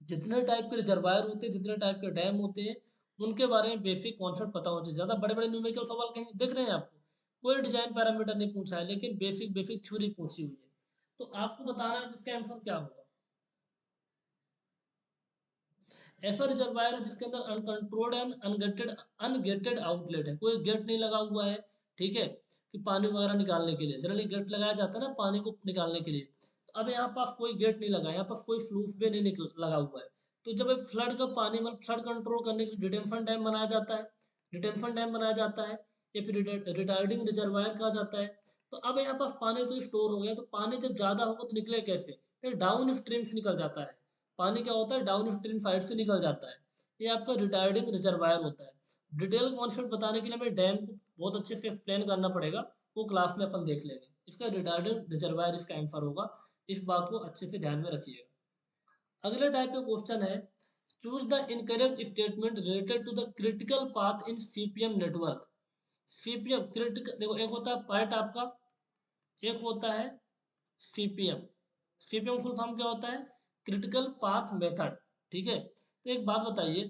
जितने टाइप के रिजर्वायर होते हैं, जितने टाइप के डैम होते हैं, उनके बारे में बेसिक कॉन्सेप्ट पता होना चाहिए। ज़्यादा बड़े बड़े न्यूमेरिकल सवाल कहीं दिख रहे हैं आपको? कोई डिजाइन पैरामीटर नहीं पूछा है, लेकिन बेसिक बेसिक थ्योरी पूछी हुई है। तो आपको बताना है कि इसका आंसर क्या होगा। ऐसा रिजर्वायर है जिसके अंदर अनकंट्रोल्ड एंड अनगेटेड आउटलेट है, कोई गेट नहीं लगा हुआ है, ठीक है, कि पानी वगैरह निकालने के लिए जनरली गेट लगाया जाता है ना पानी को निकालने के लिए। तो अब यहाँ पास कोई गेट नहीं लगा है, यहाँ पास कोई फ्लूफ भी नहीं लगा हुआ है। तो जब एक फ्लड का पानी, मतलब फ्लड कंट्रोल करने के लिए डिटेंशन डैम बनाया जाता है, डिटेंशन डैम बनाया जाता है, या फिर रिटार्डिंग रिजर्वायर कहा जाता है। तो अब यहाँ पास पानी तो स्टोर हो गया, तो पानी जब ज़्यादा होगा तो निकले कैसे? डाउन स्ट्रीम से निकल जाता है। पानी क्या होता है? डाउन स्ट्रीम साइड से निकल जाता है। ये आपका रिटायर्डिंग रिजर्वायर होता है। डिटेल कॉन्सेप्ट बताने के लिए हमें डैम को बहुत अच्छे से एक्सप्लेन करना पड़ेगा, वो क्लास में अपन देख लेंगे। इसका रिटायर्डिंग रिजर्वायर इसका आंसर होगा, इस बात को अच्छे से ध्यान में रखिएगा। अगला टाइप का क्वेश्चन है, choose the incorrect statement related to the critical path in CPM network. CPM critical, देखो एक होता है पार्ट आपका, एक होता है सीपीएम। सीपीएम फुल फॉर्म क्या होता है? Critical path method. ठीक है, तो एक बात बताइए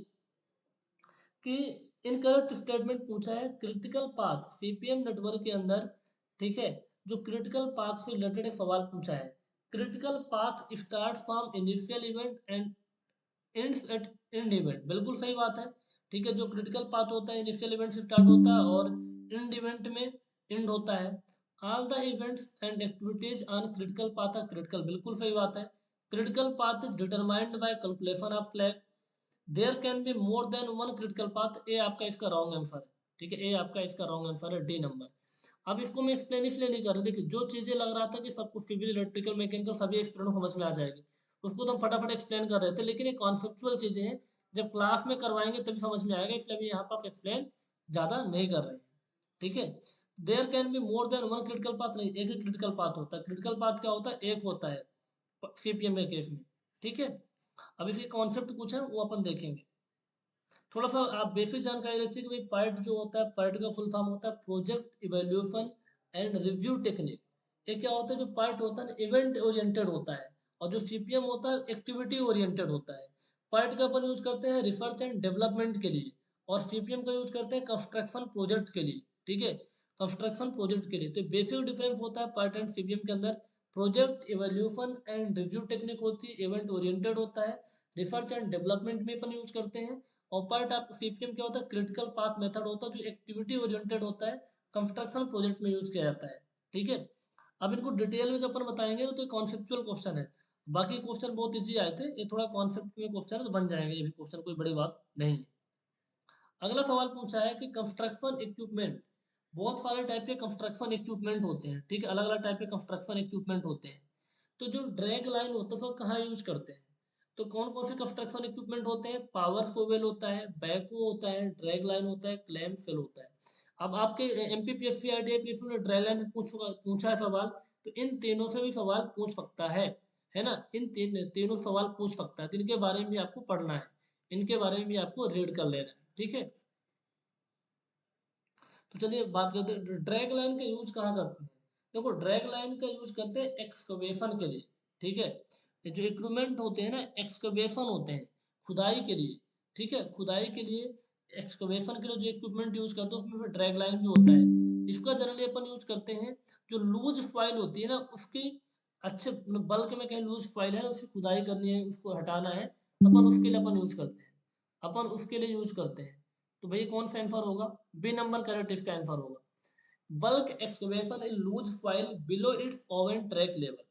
कि इनकरेक्ट स्टेटमेंट पूछा है क्रिटिकल पाथ सीपीएम नेटवर्क के अंदर। ठीक है, जो क्रिटिकल पाथ से रिलेटेड एक सवाल पूछा है, critical path start from initial event and ends at and event. बिल्कुल सही बात है। ठीक है, जो क्रिटिकल पाथ होता है इनिशियल इवेंट से स्टार्ट होता है और एंड इवेंट में एंड होता है। All the events and activities on critical path are critical. बिल्कुल सही बात है। Critical path is determined by calculation of flag. There can be more than one critical path. ए आपका इसका रॉन्ग आंसर है। ठीक है, ए आपका इसका रॉन्ग आंसर है, डी नंबर। अब इसको मैं एक्सप्लेन इसलिए नहीं कर रहा, देखिए जो चीज़ें लग रहा था कि सब कुछ सिविल इलेक्ट्रिकल मैकेनिकल सभी एक्सप्लेन समझ में आ जाएगी, उसको तो हम फटाफट एक्सप्लेन कर रहे थे, लेकिन ये कॉन्सेप्चुअल चीज़ें हैं, जब क्लास में करवाएंगे तभी समझ में आएगा, इसलिए हम यहाँ पर एक्सप्लेन ज़्यादा नहीं कर रहे हैं। ठीक है, there can be more than one critical path नहीं, एक ही क्रिटिकल पाथ होता है। क्रिटिकल पाथ क्या होता है? एक होता है सीपीएम के केस में। ठीक है, अब इसके कॉन्सेप्ट कुछ है वो अपन देखेंगे। थोड़ा सा आप बेसिक जानकारी रखिए कि भाई पार्ट जो होता है, पार्ट का फुल फॉर्म होता है project evaluation and review technique. ये क्या होता है? जो पार्ट होता है ना इवेंट ओरिएंटेड होता है, और जो सीपीएम होता है एक्टिविटी ओरिएंटेड होता है। पार्ट का अपन यूज करते हैं रिसर्च एंड डेवलपमेंट के लिए, और सीपीएम का यूज करते हैं कंस्ट्रक्शन प्रोजेक्ट के लिए। ठीक है, कंस्ट्रक्शन प्रोजेक्ट के लिए तो बेसिक डिफरेंस होता है पार्ट एंड सीपीएम के अंदर। Project evaluation and review technique होती है, इवेंट ओरिएंटेड होता है। रिसर्च एंड डेवलपमेंट में अपन यूज करते हैं। और पार्ट आप सीपीएम क्या होता है? क्रिटिकल पाथ मेथड होता है, जो एक्टिविटी ओरिएंटेड होता है, कंस्ट्रक्शन प्रोजेक्ट में यूज किया जाता है। ठीक है, अब इनको डिटेल में जब अपन बताएंगे ना तो कॉन्सेप्चुअल क्वेश्चन है। बाकी क्वेश्चन बहुत इजी आए थे, ये थोड़ा कॉन्सेप्ट में क्वेश्चन है तो बन जाएंगे, ये भी क्वेश्चन कोई बड़ी बात नहीं है। अगला सवाल पूछा है कि कंस्ट्रक्शन इक्विपमेंट, बहुत सारे टाइप के कंस्ट्रक्शन इक्विपमेंट होते हैं। ठीक है, अलग अलग टाइप के कंस्ट्रक्शन इक्विपमेंट होते हैं। तो जो ड्रैग लाइन होता है वो कहाँ यूज करते हैं? तो कौन कौन से कंस्ट्रक्शन इक्विपमेंट होते हैं? पावर सोवेल होता है, बैकहो होता है, ड्रैग लाइन होता है, क्लैम्प सेल होता है। अब आपके एमपीपीएससी आईटीआईपीएससी में ड्रैग लाइन पूछा है सवाल, तो इन तीनों से भी सवाल पूछ सकता है ना? इन तीनों सवाल पूछ सकता है, तो इनके बारे में भी आपको पढ़ना है, इनके बारे में भी आपको रीड कर लेना है। ठीक है, तो चलिए बात करते हैं ड्रैग लाइन का यूज कहाँ करते हैं। देखो ड्रैग लाइन का यूज करते हैं एक्सकवेशन के लिए। ठीक है, ये जो इक्विपमेंट होते हैं ना, एक्सकवेशन होते हैं, खुदाई के लिए। ठीक है, खुदाई के लिए एक्सकवेशन के लिए जो इक्विपमेंट यूज करते हैं उसमें ड्रैग लाइन भी होता है। इसका जनरली अपन यूज करते हैं, जो लूज फॉइल होती है ना उसकी, अच्छे बल्क में कहीं लूज फॉइल है उसकी खुदाई करनी है, उसको हटाना है, तो अपन उसके लिए अपन यूज करते हैं, अपन उसके लिए यूज करते हैं। तो भैया कौन सा आंसर होगा? बी नंबर करेक्ट इसका आंसर होगा। Bulk excavation in loose file below its own track level,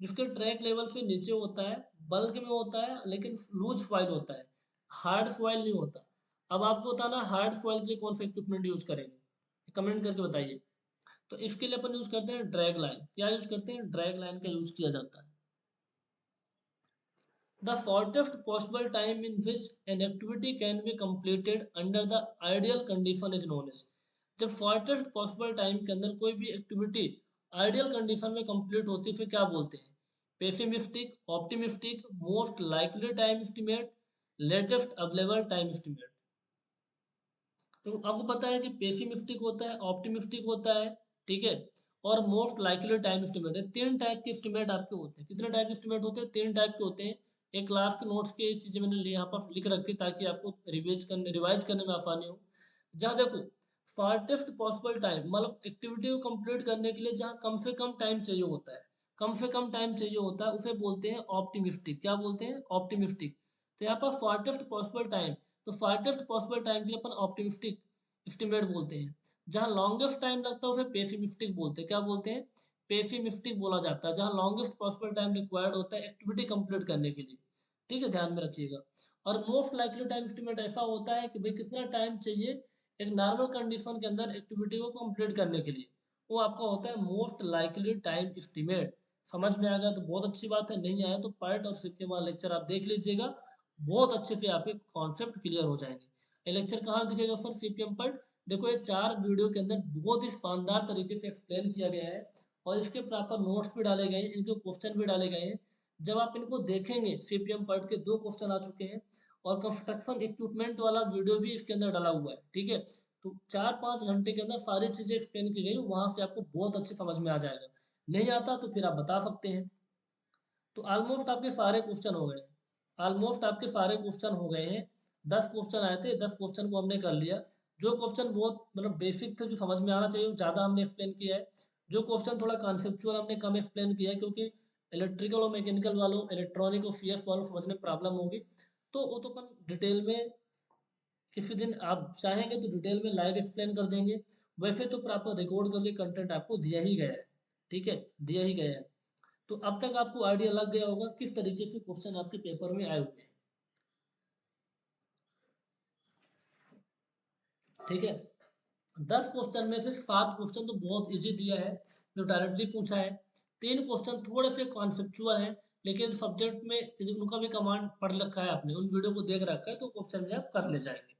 जिसके ट्रैक लेवल से नीचे होता है, बल्क में होता है लेकिन लूज फाइल होता है, हार्ड फॉइल नहीं होता। अब आपको बताना हार्ड फॉइल के लिए कौन सा इक्विपमेंट यूज करेंगे, कमेंट करके बताइए। तो इसके लिए अपन यूज करते हैं ड्रैग लाइन। क्या यूज करते हैं? ड्रैग लाइन का यूज किया जाता है। The shortest possible time in which an activity can be completed under the ideal condition is known as। जब shortest possible time के अंदर कोई भी एक्टिविटी आइडियल कंडीशन में कंप्लीट होती है फिर क्या बोलते हैं? Pessimistic, optimistic, most likely time estimate, latest available time estimate. तो आपको पता है कि पेसिमिस्टिक होता है, ऑप्टिमिस्टिक होता है, ठीक है, और मोस्ट लाइकली टाइम एस्टिमेट है। तीन टाइप के एस्टिमेट आपके होते हैं। कितने टाइप के एस्टिमेट होते हैं? तीन टाइप के होते हैं। एक क्लास के नोट्स के चीज़ें मैंने यहाँ पर लिख रखी ताकि आपको रिवाइज करने में आसानी हो। जहाँ देखो फार्टेस्ट पॉसिबल टाइम, मतलब एक्टिविटी को कंप्लीट करने के लिए जहाँ कम से कम टाइम चाहिए होता है, कम से कम टाइम चाहिए होता है, उसे बोलते हैं ऑप्टिमिस्टिक। क्या बोलते हैं? ऑप्टिमिस्टिक। तो यहाँ पर फार्टेस्ट पॉसिबल टाइम, तो फार्टेस्ट पॉसिबल टाइम के लिए अपन ऑप्टिमिस्टिक एस्टिमेट बोलते हैं। जहाँ लॉन्गेस्ट टाइम लगता है उसे पेसिमिस्टिक बोलते हैं। क्या बोलते हैं? पेसिमिस्टिक बोला जाता है, जहाँ लॉन्गेस्ट पॉसिबल टाइम रिक्वायर्ड होता है एक्टिविटी कंप्लीट करने के लिए। ठीक है, ध्यान में रखिएगा। और मोस्ट लाइकली टाइम एस्टिमेट ऐसा होता है कि भाई कितना टाइम चाहिए एक नॉर्मल कंडीशन के अंदर एक्टिविटी को कंप्लीट करने के लिए, वो आपका होता है मोस्ट लाइकली टाइम एस्टिमेट। समझ में आ गया तो बहुत अच्छी बात है, नहीं आया तो पार्ट और सिक्के वाला लेक्चर आप देख लीजिएगा, बहुत अच्छे से आपके कॉन्सेप्ट क्लियर हो जाएंगे। ये लेक्चर कहाँ दिखेगा सर? सीपीएम पर। देखो ये 4 वीडियो के अंदर बहुत ही शानदार तरीके से एक्सप्लेन किया गया है और इसके प्रॉपर नोट्स भी डाले गए हैं, इनके क्वेश्चन भी डाले गए हैं। जब आप इनको देखेंगे, सीपीएम पार्ट के 2 क्वेश्चन आ चुके हैं और कंस्ट्रक्शन इक्विपमेंट वाला वीडियो भी इसके अंदर डाला हुआ है, ठीक है। तो 4-5 घंटे के अंदर सारी चीज़ें एक्सप्लेन की गई, वहाँ से आपको बहुत अच्छे समझ में आ जाएगा। नहीं आता तो फिर आप बता सकते हैं। तो ऑलमोस्ट आपके सारे क्वेश्चन हो गए। ऑलमोस्ट आपके सारे क्वेश्चन हो गए हैं। 10 क्वेश्चन आए थे, 10 क्वेश्चन को हमने कर लिया। जो क्वेश्चन बहुत मतलब बेसिक थे, जो समझ में आना चाहिए, वो ज़्यादा हमने एक्सप्लेन किया है। जो क्वेश्चन थोड़ा कॉन्सेप्चुअल हमने कम एक्सप्लेन किया है, क्योंकि इलेक्ट्रिकल और मैकेनिकल वालों, इलेक्ट्रॉनिक और सीएस वालों समझने में प्रॉब्लम होगी। तो वो तो अपन डिटेल में किसी दिन आप चाहेंगे तो डिटेल में लाइव एक्सप्लेन कर देंगे। वैसे तो प्रॉपर रिकॉर्ड करके कंटेंट आपको दिया ही गया है, ठीक है, दिया ही गया है। तो अब तक आपको आइडिया लग गया होगा किस तरीके से क्वेश्चन आपके पेपर में आए हुए हैं, ठीक है। 10 क्वेश्चन में से 7 क्वेश्चन तो बहुत इजी दिया है, जो डायरेक्टली पूछा है। 3 क्वेश्चन थोड़े से कॉन्सेप्चुअल हैं, लेकिन सब्जेक्ट में उनका भी कमांड पढ़ रखा है आपने, उन वीडियो को देख रखा है, तो क्वेश्चन में आप कर ले जाएंगे।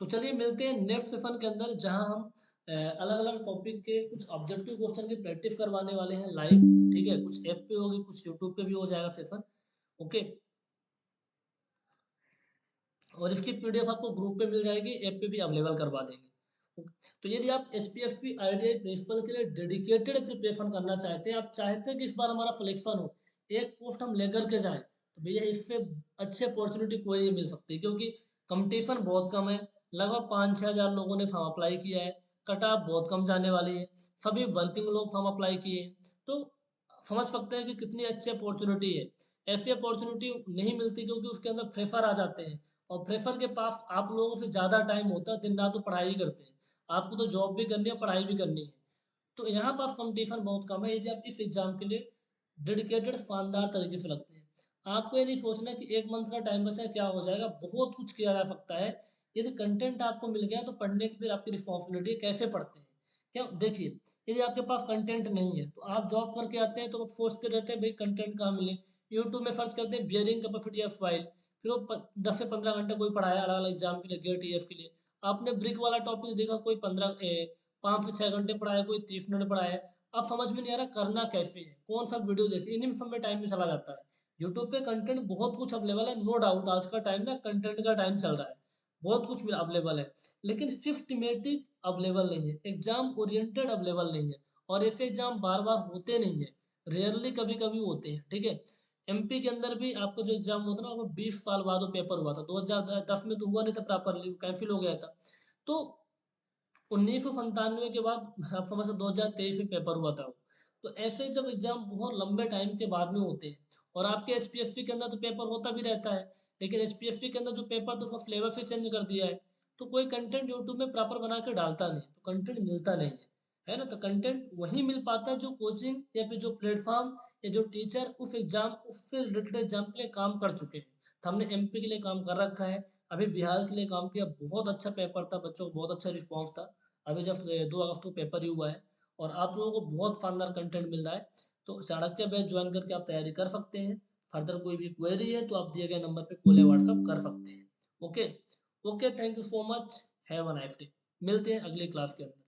तो चलिए मिलते हैं नेक्स्ट सेशन के अंदर, जहां हम अलग अलग टॉपिक के कुछ ऑब्जेक्टिव क्वेश्चन की प्रैक्टिस करवाने वाले हैं लाइव, ठीक है। कुछ ऐप पे होगी, कुछ यूट्यूब पे भी हो जाएगा सेशन, ओके। और इसकी पीडीएफ आपको ग्रुप पे मिल जाएगी, ऐप पे भी अवेलेबल करवा देंगे। तो यदि आप H P F P ITI principal के लिए डेडिकेटेड प्रिपरेशन करना चाहते हैं, आप चाहते हैं कि इस बार हमारा सिलेक्शन हो, एक पोस्ट हम लेकर के जाएं, तो भैया इससे अच्छी अपॉर्चुनिटी कोई नहीं मिल सकती, क्योंकि कंपटीशन बहुत कम है। लगभग 5-6 हज़ार लोगों ने फॉर्म अप्लाई किया है। कट ऑफ बहुत कम जाने वाली है। सभी वर्किंग लोग फॉर्म अप्लाई किए हैं। तो समझ सकते हैं कि कितनी अच्छी अपॉर्चुनिटी है। ऐसी अपॉर्चुनिटी नहीं मिलती, क्योंकि उसके अंदर फ्रेशर आ जाते हैं और फ्रेशर के पास आप लोगों से ज़्यादा टाइम होता है, दिन रात तो पढ़ाई ही करते हैं। आपको तो जॉब भी करनी है, पढ़ाई भी करनी है। तो यहाँ पास कंपटीशन बहुत कम है। यदि आप इस एग्ज़ाम के लिए डेडिकेटेड शानदार तरीके से लगते हैं, आपको ये नहीं सोचना कि एक मंथ का टाइम बचा है क्या हो जाएगा, बहुत कुछ किया जा सकता है। यदि कंटेंट आपको मिल गया तो पढ़ने की फिर आपकी रिस्पॉन्सिबिलिटी है, कैसे पढ़ते हैं। क्या देखिए, यदि आपके पास कंटेंट नहीं है तो आप जॉब करके आते हैं, तो आप सोचते रहते हैं भाई कंटेंट कहाँ मिले। यूट्यूब में सर्च करते हैं बियरिंग कैपेसिटी ऑफ फाइल, फिर वो 10 से 15 घंटे कोई पढ़ाया अलग अलग एग्जाम के लिए, गेट ईएफ के लिए। आपने ब्रिक वाला टॉपिक देखा, कोई 5 से 6 घंटे पढ़ाया, कोई 30 मिनट पढ़ाया। अब समझ में नहीं आ रहा करना कैसे है, कौन सा वीडियो देखे, इन्हीं में सब में टाइम में चला जाता है। यूट्यूब पे कंटेंट बहुत कुछ अवेलेबल है, नो डाउट आज का टाइम ना कंटेंट का टाइम चल रहा है, बहुत कुछ अवेलेबल है। लेकिन सिस्टमेटिक अवेलेबल नहीं है, एग्जाम ओरिएंटेड अवेलेबल नहीं है। और ऐसे एग्जाम बार बार होते नहीं है, रेयरली कभी कभी होते हैं, ठीक है। एमपी के अंदर भी आपको जो एग्जाम होता है ना, वो 20 साल बाद वो पेपर हुआ था। 2010 में तो हुआ नहीं था प्रॉपरली, कैंसिल हो गया था। तो 1997 के बाद आप समझ सकते 2023 में पेपर हुआ था वो। तो ऐसे जब एग्जाम बहुत लंबे टाइम के बाद में होते हैं, और आपके एचपीएससी के अंदर तो पेपर होता भी रहता है, लेकिन एचपीएससी के अंदर जो पेपर तो उसका फ्लेवर फिर चेंज कर दिया है। तो कोई कंटेंट यूट्यूब में प्रॉपर बना के डालता नहीं, तो कंटेंट मिलता नहीं है ना। तो कंटेंट वही मिल पाता है जो कोचिंग या फिर जो प्लेटफॉर्म या जो टीचर उस एग्जाम उससे रिलेटेड एग्जाम के लिए काम कर चुके हैं। तो हमने एमपी के लिए काम कर रखा है, अभी बिहार के लिए काम किया, बहुत अच्छा पेपर था, बच्चों को बहुत अच्छा रिस्पॉन्स था। अभी जस्ट 2 अगस्त को पेपर ही हुआ है, और आप लोगों को बहुत शानदार कंटेंट मिल रहा है। तो चाणक्य बैच ज्वाइन करके आप तैयारी कर सकते हैं। फर्दर कोई भी क्वेरी है तो आप दिए गए नंबर पे कॉल या व्हाट्सअप कर सकते हैं। Okay, okay, thank you so much, have a nice day. मिलते हैं अगली क्लास के अंदर।